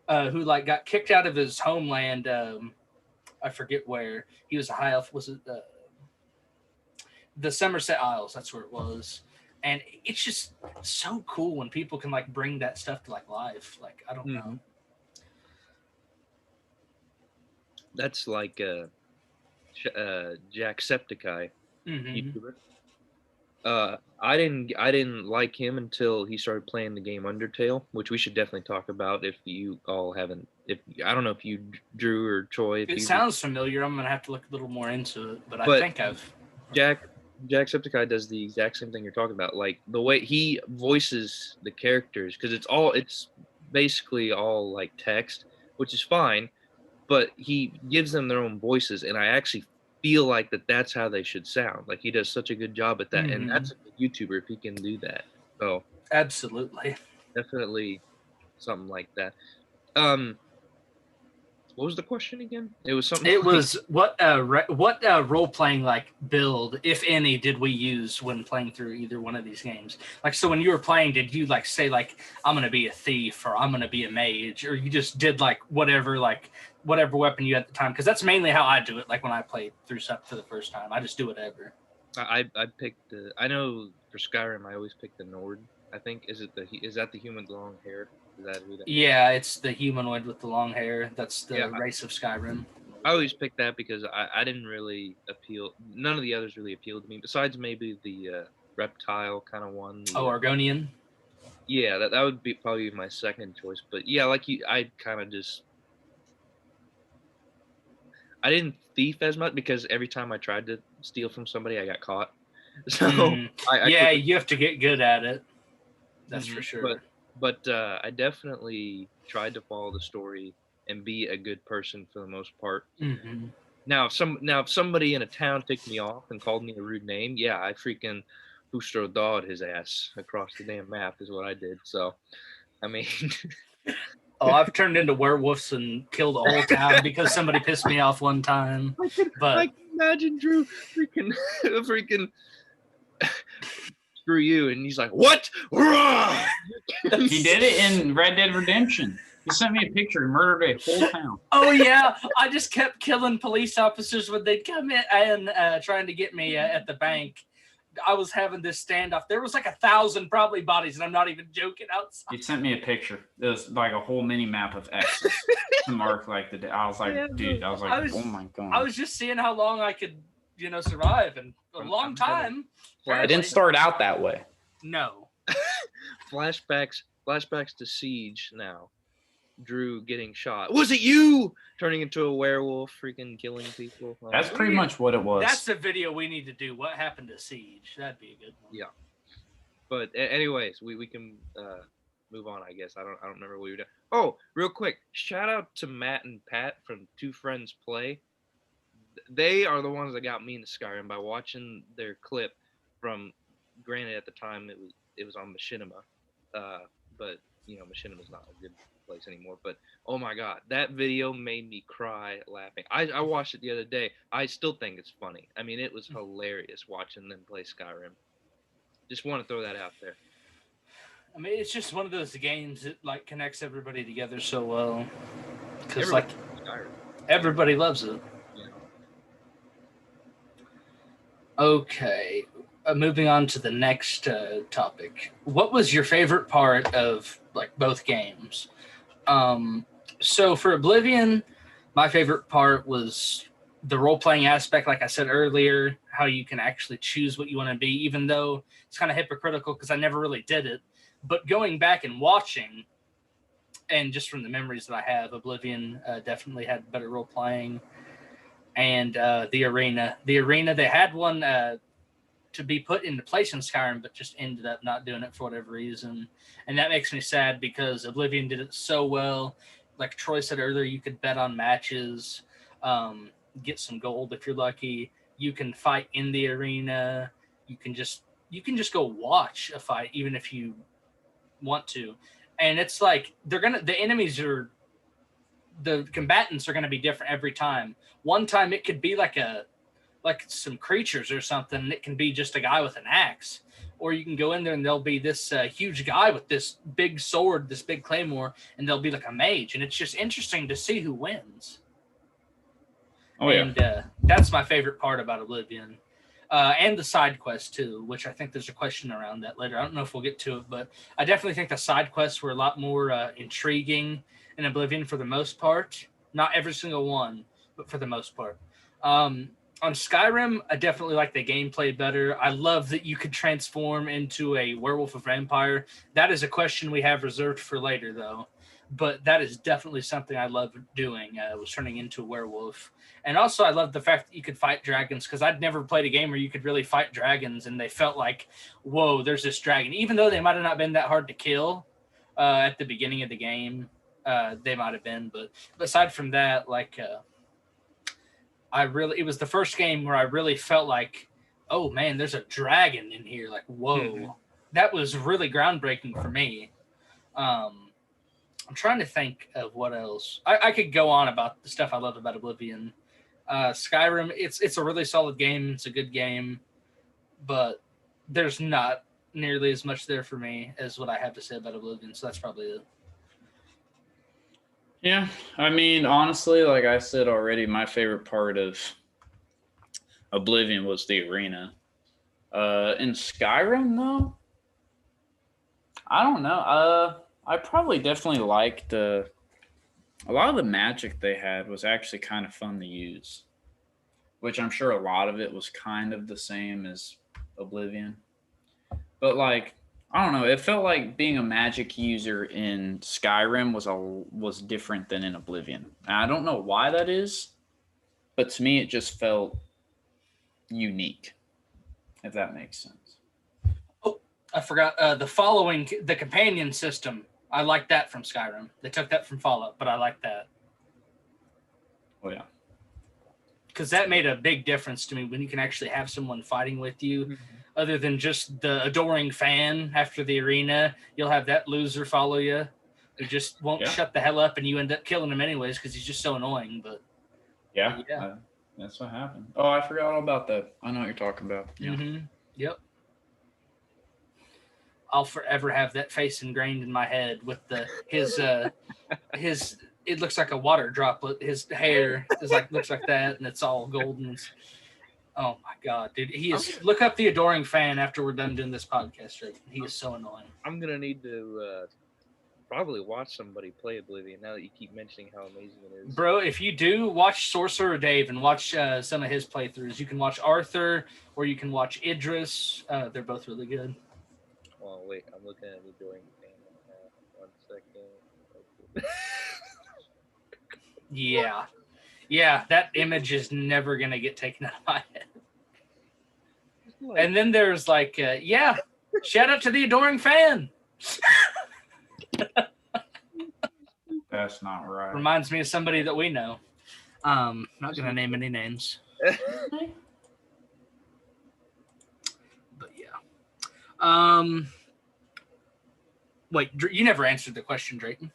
who like got kicked out of his homeland. I forget where he was a high elf. Was it the Somerset Isles? That's where it was. And it's just so cool when people can like bring that stuff to like life. Like, I don't know. That's like Jacksepticeye YouTuber. I didn't like him until he started playing the game Undertale, which we should definitely talk about if you all haven't. I don't know if you, Drew or Troy. It sounds familiar. I'm gonna have to look a little more into it, but I think I've. Jacksepticeye does the exact same thing you're talking about. Like the way he voices the characters, because it's basically all like text, which is fine, but he gives them their own voices, and I actually feel like that's how they should sound. Like, he does such a good job at that, and that's a good YouTuber if he can do that. So absolutely, definitely something like that. What was the question again? It was something. It was what role playing like build, if any, did we use when playing through either one of these games? Like, so when you were playing, did you like say like I'm gonna be a thief or I'm gonna be a mage, or you just did like whatever weapon you had at the time? Because that's mainly how I do it. Like when I played through something for the first time, I just do whatever. I picked. I know for Skyrim, I always pick the Nord. I think is that the human with long hair? Is that who that is? Yeah, it's the humanoid with the long hair. That's the race of Skyrim. I always picked that because I didn't really appeal. None of the others really appealed to me, besides maybe the reptile kind of one. Argonian. Yeah, that would be probably my second choice. But yeah, like I kind of just. I didn't thief as much because every time I tried to steal from somebody, I got caught. So you have to get good at it. That's for sure. But I definitely tried to follow the story and be a good person for the most part. Now, if somebody in a town ticked me off and called me a rude name, yeah, I freaking Hoostro dawed his ass across the damn map is what I did. So, I mean. I've turned into werewolves and killed a whole town because somebody pissed me off one time. I can imagine Drew freaking screw you, and he's like, what? He did it in Red Dead Redemption. He sent me a picture. He murdered a whole town. Oh yeah, I just kept killing police officers when they'd come in and trying to get me at the bank. I was having this standoff. There was like 1,000 probably bodies, and I'm not even joking. Outside. He sent me a picture. It was like a whole mini map of X's to mark like the day. I was like, dude. I was like, oh my god. I was just seeing how long I could, survive, and a long time. Well, it didn't start out that way. No. Flashbacks to Siege now. Drew getting shot. Was it you? Turning into a werewolf, freaking killing people. That's pretty much what it was. That's the video we need to do. What happened to Siege? That'd be a good one. Yeah. But anyways, we can move on. I guess I don't remember what we were doing. Oh, real quick, shout out to Matt and Pat from Two Friends Play. They are the ones that got me into Skyrim by watching their clip from. Granted, at the time it was on Machinima, but Machinima's not a good place anymore. But oh my god, that video made me cry laughing. I watched it the other day. I still think it's funny. I mean, it was hilarious watching them play Skyrim. Just want to throw that out there. I mean, it's just one of those games that like connects everybody together so well. Because Everybody like loves Skyrim. everybody loves it. Yeah. Okay, moving on to the next topic. What was your favorite part of like both games? So for Oblivion, my favorite part was the role playing aspect. Like I said earlier, how you can actually choose what you want to be, even though it's kind of hypocritical because I never really did it. But going back and watching, and just from the memories that I have, Oblivion definitely had better role playing. And the arena, they had one to be put into place in Skyrim, but just ended up not doing it for whatever reason. And that makes me sad because Oblivion did it so well. Like Troy said earlier, you could bet on matches, get some gold if you're lucky. You can fight in the arena. You can just go watch a fight, even if you want to. And it's like the combatants are gonna be different every time. One time it could be like some creatures or something. It can be just a guy with an axe, or you can go in there and there'll be this huge guy with this big sword, this big claymore, and they'll be like a mage, and it's just interesting to see who wins. Oh yeah. And that's my favorite part about Oblivion. And the side quests too, which I think there's a question around that later. I don't know if we'll get to it, but I definitely think the side quests were a lot more intriguing in Oblivion for the most part. Not every single one, but for the most part. On Skyrim, I definitely like the gameplay better. I love that you could transform into a werewolf or vampire. That is a question we have reserved for later, though. But that is definitely something I love doing, was turning into a werewolf. And also, I love the fact that you could fight dragons, because I'd never played a game where you could really fight dragons, and they felt like, whoa, there's this dragon. Even though they might have not been that hard to kill at the beginning of the game, they might have been. But aside from that, like... it was the first game where I really felt like, oh man, there's a dragon in here. Like, whoa, That was really groundbreaking for me. I'm trying to think of what else. I could go on about the stuff I love about Oblivion. Skyrim, it's a really solid game. It's a good game, but there's not nearly as much there for me as what I have to say about Oblivion. So that's probably it. Yeah, I mean, honestly, like I said already, my favorite part of Oblivion was the arena. In Skyrim, though, I don't know. I probably definitely liked a lot of the magic they had was actually kind of fun to use, which I'm sure a lot of it was kind of the same as Oblivion. But like, I don't know. It felt like being a magic user in Skyrim was different than in Oblivion. And I don't know why that is, but to me, it just felt unique, if that makes sense. Oh, I forgot the companion system. I like that from Skyrim. They took that from Fallout, but I like that. Oh yeah. Because that made a big difference to me when you can actually have someone fighting with you, other than just the adoring fan after the arena. You'll have that loser follow you who just won't shut the hell up, and you end up killing him anyways because he's just so annoying. But yeah. That's what happened. Oh, I forgot all about that. I know what you're talking about. Yeah. Yep. I'll forever have that face ingrained in my head with his it looks like a water droplet. His hair looks like that, and it's all golden. Oh my god, dude! Look up the adoring fan after we're done doing this podcast. Right? He is so annoying. I'm gonna need to probably watch somebody play Oblivion now that you keep mentioning how amazing it is. Bro, if you do, watch Sorcerer Dave and watch some of his playthroughs. You can watch Arthur or you can watch Idris. They're both really good. Oh wait, I'm looking at the adoring fan now. 1 second. Yeah, that image is never gonna get taken out of my head. And then there's shout out to the adoring fan. That's not right. Reminds me of somebody that we know. Not gonna name any names. But yeah. Wait, you never answered the question, Drayton.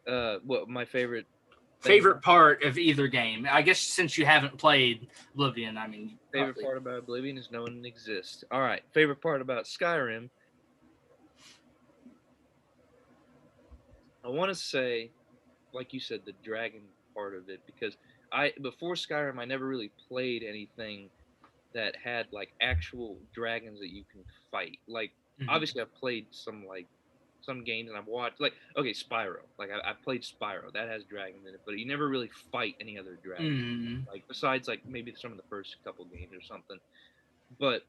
What my favorite part of either game? I guess since you haven't played Oblivion, I mean, favorite part about Oblivion is knowing it exists. All right, favorite part about Skyrim. I want to say, like you said, the dragon part of it, because before Skyrim I never really played anything that had like actual dragons that you can fight. Like Mhm. obviously I've played some games and I've watched like okay Spyro. Like I've played Spyro that has dragons in it, but you never really fight any other dragon. Mhm. Like besides like maybe some of the first couple games or something. But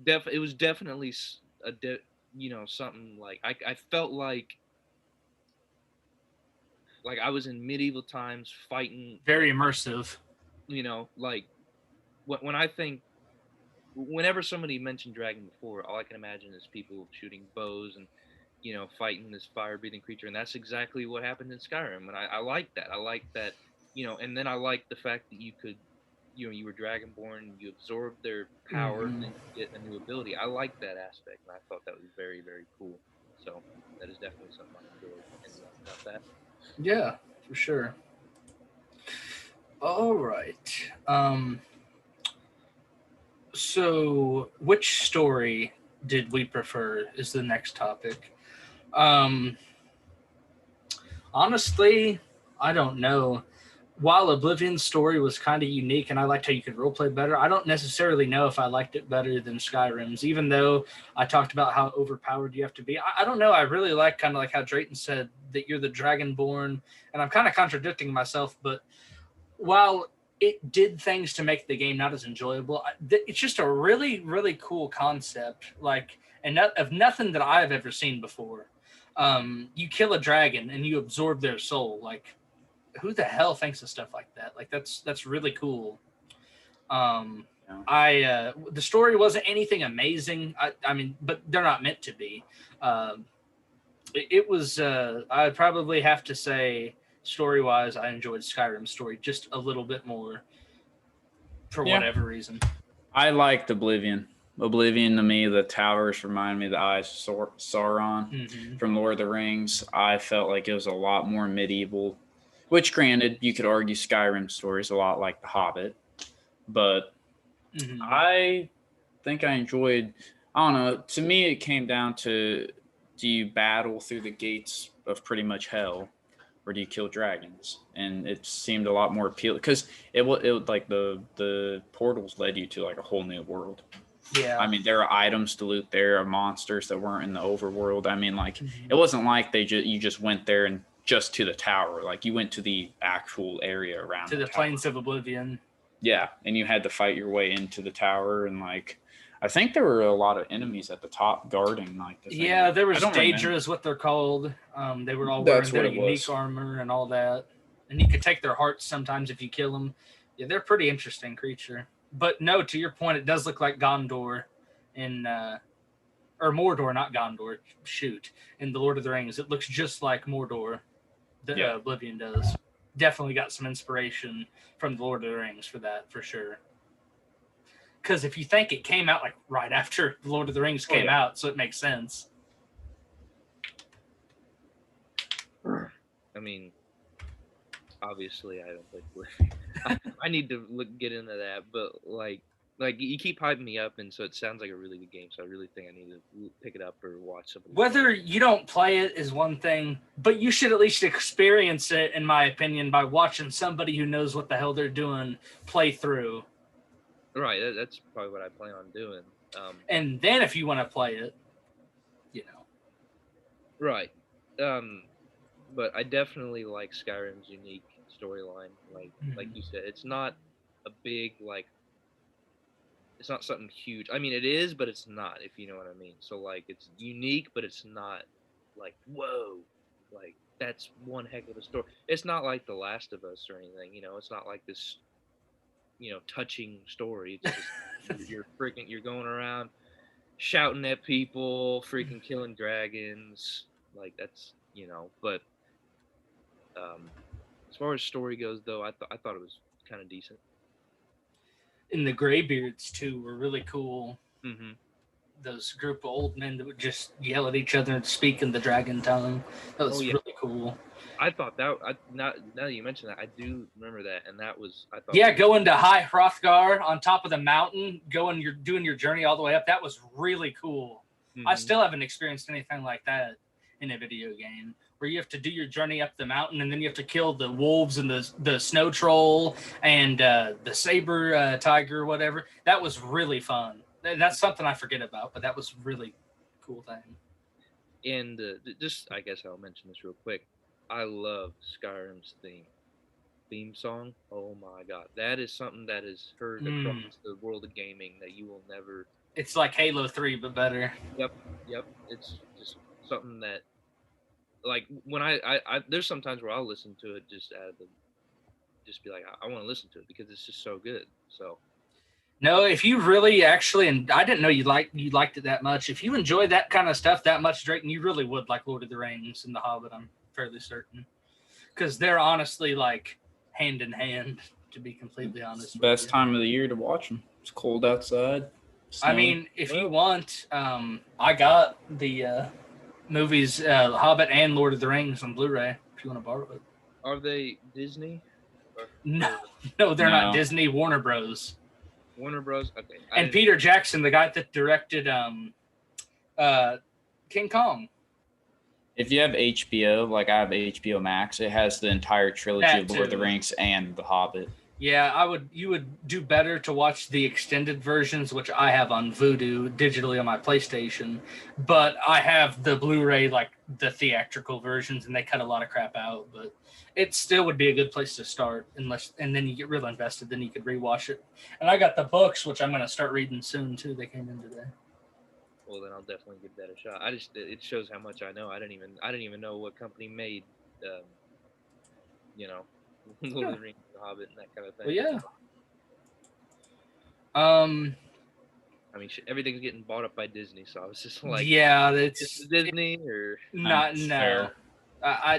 it was definitely something like I felt like I was in medieval times fighting Very immersive. like when I think whenever somebody mentioned dragon before, all I can imagine is people shooting bows and fighting this fire-breathing creature, and that's exactly what happened in Skyrim. And I like that. I like that, and then I like the fact that you could, you were dragonborn, you absorbed their power, and Mhm. then you get a new ability. I like that aspect, and I thought that was very, very cool. So that is definitely something I enjoyed and loved about that. Yeah, for sure. All right. So which story did we prefer is the next topic. Um, Honestly, I don't know. While Oblivion's story was kind of unique and I liked how you could roleplay better, I don't necessarily know if I liked it better than Skyrim's, even though I talked about how overpowered you have to be. I don't know. I really like kind of like how Drayton said that you're the Dragonborn, and I'm kind of contradicting myself, but while it did things to make the game not as enjoyable, it's just a really, really cool concept, like, and of nothing that I've ever seen before. You kill a dragon and you absorb their soul. Like, who the hell thinks of stuff like that? Like, that's really cool. Yeah. The story wasn't anything amazing. I mean, but they're not meant to be. It was. I'd probably have to say, story wise, I enjoyed Skyrim's story just a little bit more for Yeah. whatever reason. I liked Oblivion. Oblivion to me, the towers remind me of the eyes of Sauron Mm-hmm. from Lord of the Rings. I felt like it was a lot more medieval, which granted, you could argue Skyrim story is a lot like The Hobbit, but Mm-hmm. I think I enjoyed, I don't know, to me it came down to, do you battle through the gates of pretty much hell, or do you kill dragons? And it seemed a lot more appealing because it like the portals led you to like a whole new world. Yeah. I mean, there are items to loot. There are monsters that weren't in the overworld. I mean, like Mm-hmm. it wasn't like you just went there and just to the tower. Like you went to the actual area around To the tower. Plains of Oblivion. Yeah, and you had to fight your way into the tower, and like I think there were a lot of enemies at the top guarding like the thing. Yeah, there was I don't remember. Daedra is what they're called. They were all That's wearing their what it unique was. armor and all that. And you could take their hearts sometimes if you kill them. Yeah, they're a pretty interesting creature. But no, to your point, it does look like Gondor in or Mordor, not Gondor. Shoot, in the Lord of the Rings, it looks just like Mordor. Yeah. Oblivion does. Definitely got some inspiration from the Lord of the Rings for that, for sure. Because if you think it came out like right after the Lord of the Rings came out, so it makes sense. I mean, obviously I don't play Oblivion. I need to get into that, but like you keep hyping me up, and so it sounds like a really good game. So I really think I need to pick it up or watch somebody. Whether you don't play it is one thing, but you should at least experience it, in my opinion, by watching somebody who knows what the hell they're doing play through. Right, that's probably what I plan on doing. And then if you want to play it, you know. Right. But I definitely like Skyrim's unique storyline. Like you said, it's not a big it's not something huge. I mean, it is, but it's not, if you know what I mean. So like it's unique, but it's not like whoa, like that's one heck of a story. It's not like The Last of Us or anything, it's not like this touching story. It's just you're going around shouting at people, freaking killing dragons. Like that's but as far as story goes, though, I thought it was kind of decent. And the Greybeards too were really cool. Mm-hmm. Those group of old men that would just yell at each other and speak in the dragon tongue. That was really cool. I thought that now that you mention that, I do remember that, and that was I thought. Yeah, going to High Hrothgar on top of the mountain, you're doing your journey all the way up. That was really cool. Mm-hmm. I still haven't experienced anything like that in a video game. where you have to do your journey up the mountain, and then you have to kill the wolves and the snow troll and the saber tiger or whatever. That was really fun. That's something I forget about, but that was really cool thing. And just, I guess I'll mention this real quick. I love Skyrim's theme song. Oh my god, that is something that is heard across the world of gaming that you will never. It's like Halo 3, but better. Yep. It's just something that, like, when I there's sometimes where I'll listen to it just just be like, I want to listen to it because it's just so good. So. No, if you really actually, and I didn't know you liked it that much. If you enjoy that kind of stuff that much, Drake, you really would like Lord of the Rings and The Hobbit. I'm fairly certain, because they're honestly like hand in hand. To be completely honest, Best time of the year to watch them. It's cold outside. I mean, if you want, I got the movies, Hobbit and Lord of the Rings on Blu-ray. If you want to borrow it. Are they Disney? No, they're not Disney. Warner Bros. Warner Bros. Okay. And Peter Jackson, the guy that directed King Kong. If you have HBO, like I have HBO Max, it has the entire trilogy of Lord of the Rings and The Hobbit. Yeah, you would do better to watch the extended versions, which I have on Vudu digitally on my PlayStation, but I have the Blu-ray, like the theatrical versions, and they cut a lot of crap out, but it still would be a good place to start, and then you get real invested, then you could rewatch it. And I got the books, which I'm going to start reading soon too. They came in today. Well, then I'll definitely give that a shot. It shows how much I know. I didn't even know what company made, Lord of the Rings, The Hobbit, and that kind of thing. Well, yeah. I mean, everything's getting bought up by Disney, so I was just like, yeah, it's Disney or not no.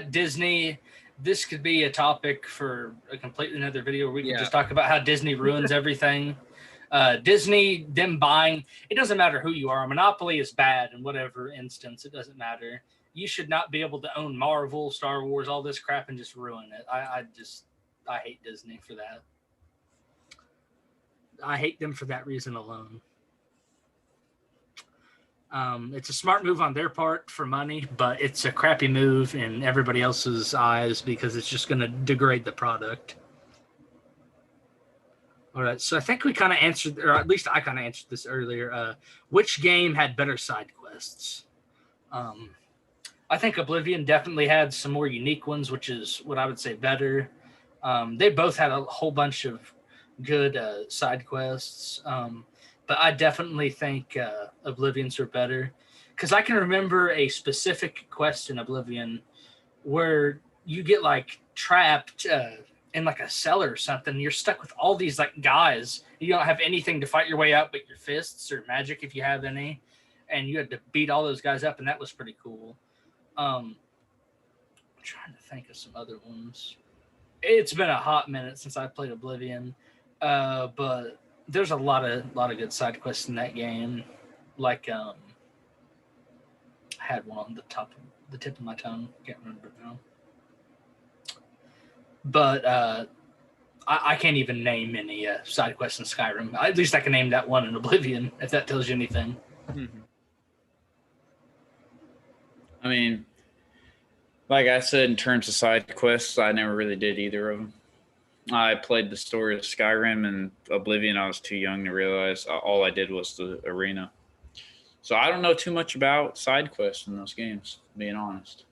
Disney. This could be a topic for a completely another video. We could just talk about how Disney ruins everything. Disney, them buying. It doesn't matter who you are. A monopoly is bad in whatever instance. It doesn't matter. You should not be able to own Marvel, Star Wars, all this crap and just ruin it. I hate Disney for that. I hate them for that reason alone. It's a smart move on their part for money, but it's a crappy move in everybody else's eyes because it's just going to degrade the product. All right, so I think we kind of answered, or at least I kind of answered this earlier. Which game had better side quests? I think Oblivion definitely had some more unique ones, which is what I would say better. They both had a whole bunch of good side quests, but I definitely think Oblivion's are better. Because I can remember a specific quest in Oblivion where you get like trapped in like a cellar or something. You're stuck with all these like guys. You don't have anything to fight your way out but your fists or magic if you have any. And you had to beat all those guys up, and that was pretty cool. I'm trying to think of some other ones. It's been a hot minute since I played Oblivion, but there's a lot of good side quests in that game. Like I had one on the tip of my tongue. Can't remember it now. But I can't even name any side quests in Skyrim. At least I can name that one in Oblivion, if that tells you anything. Mm-hmm. I mean, like I said, in terms of side quests, I never really did either of them. I played the story of Skyrim and Oblivion. I was too young to realize all I did was the arena. So I don't know too much about side quests in those games, being honest.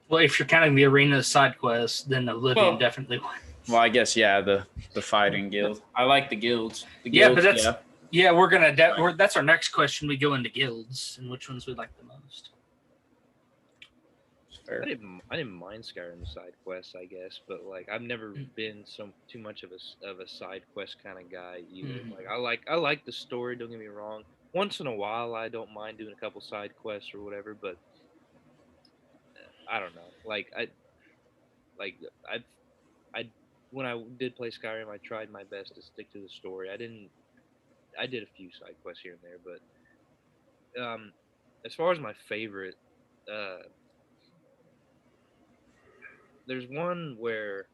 Well, if you're counting the arena side quests, then Oblivion definitely wins. Well, I guess, yeah, the fighting guild. I like the guilds. Yeah, but that's we're gonna that's our next question. We go into guilds and which ones we like the most. I didn't mind Skyrim side quests, I guess, but like I've never been too much of a side quest kind of guy either. Mm-hmm. Like I like the story. Don't get me wrong. Once in a while, I don't mind doing a couple side quests or whatever, but I don't know. When I did play Skyrim, I tried my best to stick to the story. I did a few side quests here and there, but as far as my favorite, there's one where,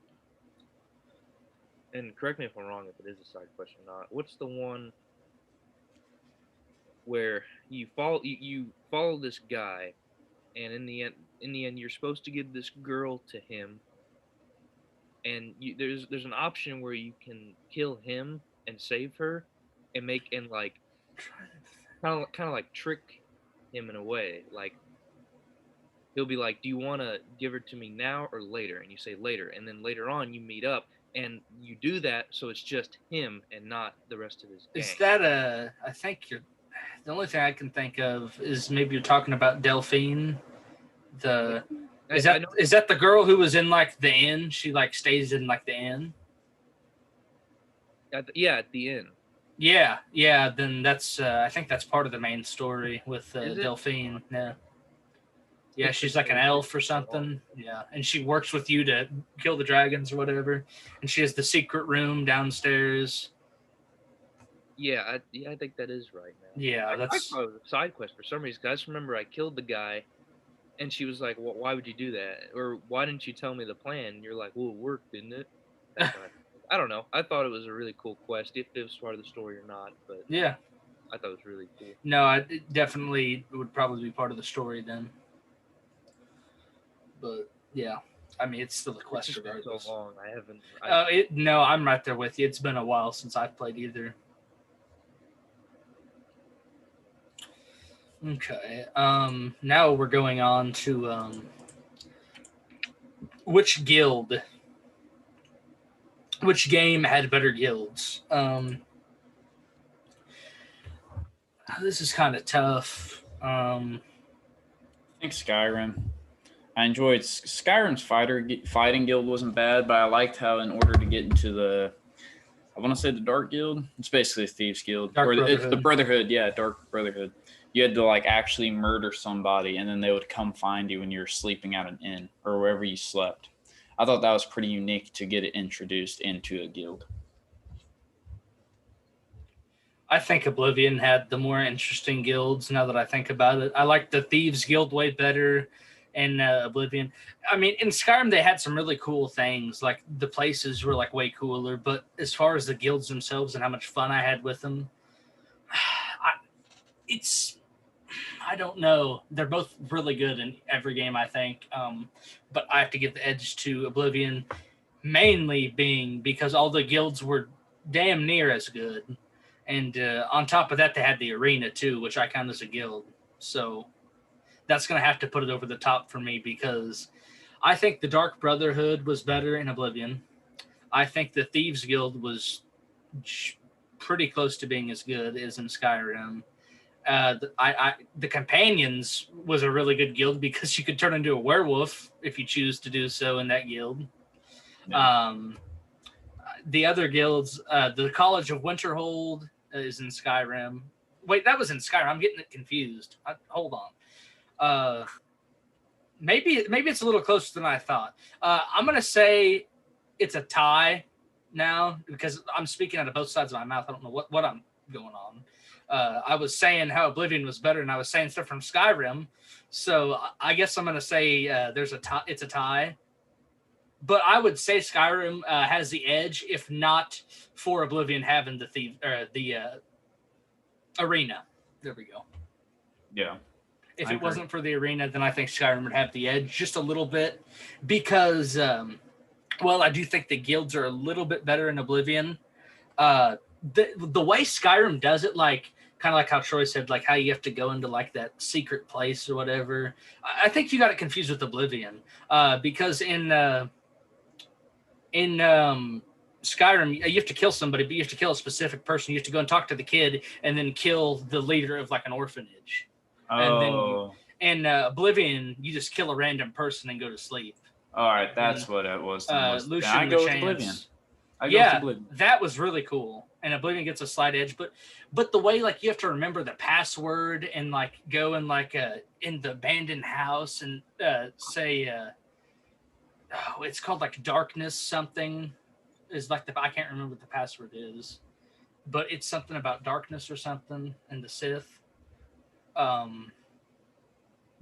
and correct me if I'm wrong if it is a side quest or not. What's the one where you follow this guy, and in the end, in the end, you're supposed to give this girl to him, and there's an option where you can kill him and save her, and like kind of like trick him in a way. Like he'll be like, "Do you want to give her to me now or later?" And you say later, and then later on you meet up and you do that, so it's just him and not the rest of his gang. Is that I think you're. The only thing I can think of is maybe you're talking about Delphine. Is that the girl who was in like the inn? She like stays in like the inn. At the end. Yeah. Then that's I think that's part of the main story with Delphine. Yeah, she's like an elf or something. Yeah, and she works with you to kill the dragons or whatever. And she has the secret room downstairs. Yeah, I think that is right now. Yeah, I thought it was a side quest for some reason. I just remember I killed the guy, and she was like, "Well, why would you do that? Or why didn't you tell me the plan?" And you're like, "Well, it worked, didn't it?" I don't know. I thought it was a really cool quest, if it was part of the story or not. But yeah, I thought it was really cool. No, it definitely would probably be part of the story then. But yeah, I mean, it's still a quest It's been regardless. so long. I haven't. No, I'm right there with you. It's been a while since I've played either. Okay. Now we're going on to which game had better guilds? This is kind of tough. I think Skyrim. I enjoyed Skyrim's fighting guild wasn't bad, but I liked how in order to get into I want to say the Dark Guild. It's basically a Thieves Guild. It's the Brotherhood. Yeah, Dark Brotherhood. You had to like actually murder somebody, and then they would come find you when you were sleeping at an inn or wherever you slept. I thought that was pretty unique to get it introduced into a guild. I think Oblivion had the more interesting guilds now that I think about it. I like the Thieves Guild way better in Oblivion. I mean, in Skyrim, they had some really cool things. Like, the places were, like, way cooler. But as far as the guilds themselves and how much fun I had with them, I don't know. They're both really good in every game, I think. But I have to give the edge to Oblivion, mainly being because all the guilds were damn near as good. And on top of that, they had the arena, too, which I count as a guild. So that's going to have to put it over the top for me because I think the Dark Brotherhood was better in Oblivion. I think the Thieves Guild was pretty close to being as good as in Skyrim. The Companions was a really good guild because you could turn into a werewolf if you choose to do so in that guild. Yeah. The other guilds, the College of Winterhold is in Skyrim. Wait, that was in Skyrim. I'm getting it confused. Hold on. Maybe it's a little closer than I thought. I'm gonna say it's a tie now because I'm speaking out of both sides of my mouth. I don't know what I'm going on. I was saying how Oblivion was better, and I was saying stuff from Skyrim. So I guess I'm gonna say it's a tie. But I would say Skyrim has the edge, if not for Oblivion having the arena. There we go. Yeah. If it wasn't for the arena, then I think Skyrim would have the edge just a little bit because, I do think the guilds are a little bit better in Oblivion. The way Skyrim does it, like kind of like how Troy said, like how you have to go into like that secret place or whatever. I think you got it confused with Oblivion because in Skyrim, you have to kill somebody, but you have to kill a specific person. You have to go and talk to the kid and then kill the leader of like an orphanage. Oh. And then in Oblivion, you just kill a random person and go to sleep. All right, that's what it was. Lucian I go with Oblivion. That was really cool. And Oblivion gets a slight edge, but the way like you have to remember the password and like go and like in the abandoned house and say it's called like darkness something is like I can't remember what the password is, but it's something about darkness or something and the Sith.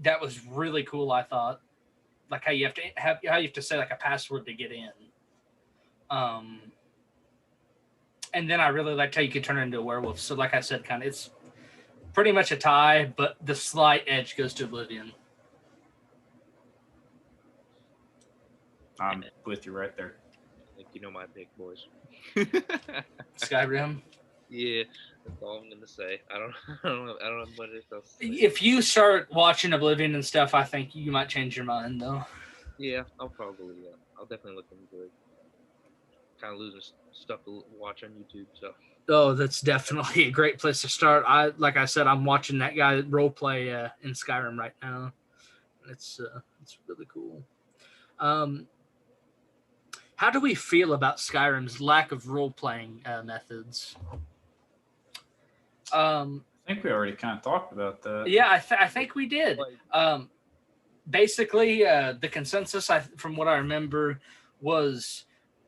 That was really cool. I thought like how you have to say like a password to get in. And then I really liked how you could turn it into a werewolf. So like I said, kind of it's pretty much a tie, but the slight edge goes to Oblivion. I'm with you right there. I think you know my pick, boys. Skyrim. Yeah, that's all I'm gonna say. I don't know what else to say. If you start watching Oblivion and stuff, I think you might change your mind, though. Yeah, I'll definitely look into it. Kind of losing stuff to watch on YouTube, so. Oh, that's definitely a great place to start. Like I said, I'm watching that guy role play in Skyrim right now. It's really cool. How do we feel about Skyrim's lack of role playing methods? I think we already kind of talked about that. Yeah, I think we did. Basically, the consensus, from what I remember, was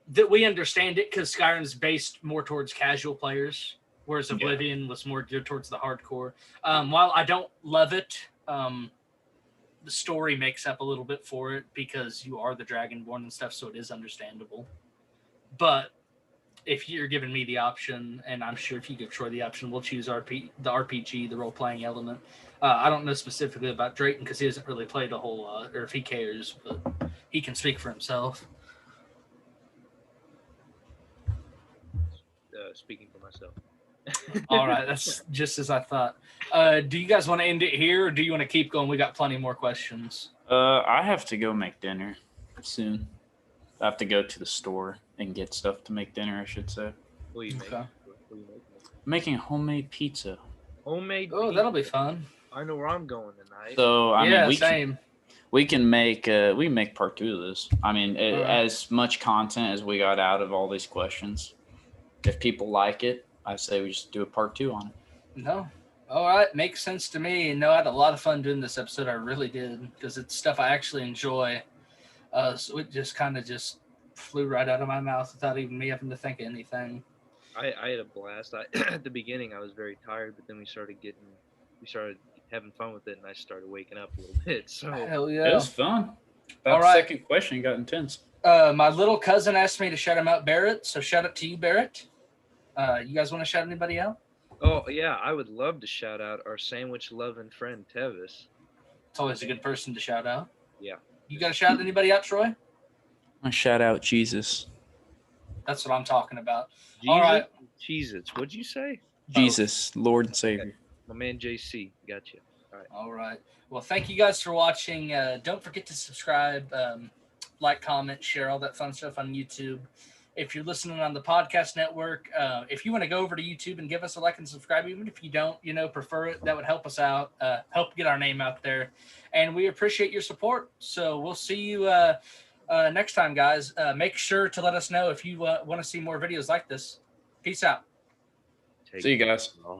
that we understand it because Skyrim's based more towards casual players, whereas Oblivion was more geared towards the hardcore. While I don't love it, the story makes up a little bit for it because you are the Dragonborn and stuff, so it is understandable. But if you're giving me the option, and I'm sure if you give Troy the option, we'll choose the RPG, the role-playing element. I don't know specifically about Drayton because he hasn't really played a whole lot, or if he cares, but he can speak for himself. Speaking for myself. All right, that's just as I thought. Do you guys want to end it here, or do you want to keep going? We got plenty more questions. I have to go make dinner soon. I have to go to the store and get stuff to make dinner, I should say. What are you making? Okay. Making homemade pizza. Homemade Oh, pizza. that'll be fun. I know where I'm going tonight. So I mean, same. we can make part 2 of this. I mean, as much content as we got out of all these questions. If people like it, I say we just do a part 2 on it. No. All right. Makes sense to me. No, I had a lot of fun doing this episode. I really did, because it's stuff I actually enjoy. So it just kind of just flew right out of my mouth without even me having to think of anything. I had a blast. At the beginning, I was very tired, but then we started having fun with it, and I started waking up a little bit. So Hell yeah. It was fun. That All right. second question got intense. My little cousin asked me to shout him out, Barrett. So shout out to you, Barrett. You guys want to shout anybody out? Oh yeah, I would love to shout out our sandwich loving friend Tevis. It's always a good person to shout out. Yeah. You got to shout anybody out, Troy? I'm gonna shout out Jesus. That's what I'm talking about. Jesus, All right. Jesus, what'd you say? Jesus, Lord and Savior. Okay. My man JC, gotcha. All right. All right. Well, thank you guys for watching. Don't forget to subscribe, like, comment, share, all that fun stuff on YouTube. If you're listening on the podcast network, if you want to go over to YouTube and give us a like and subscribe, even if you don't, prefer it, that would help us out, help get our name out there. And we appreciate your support. So we'll see you next time, guys. Make sure to let us know if you want to see more videos like this. Peace out. See you guys.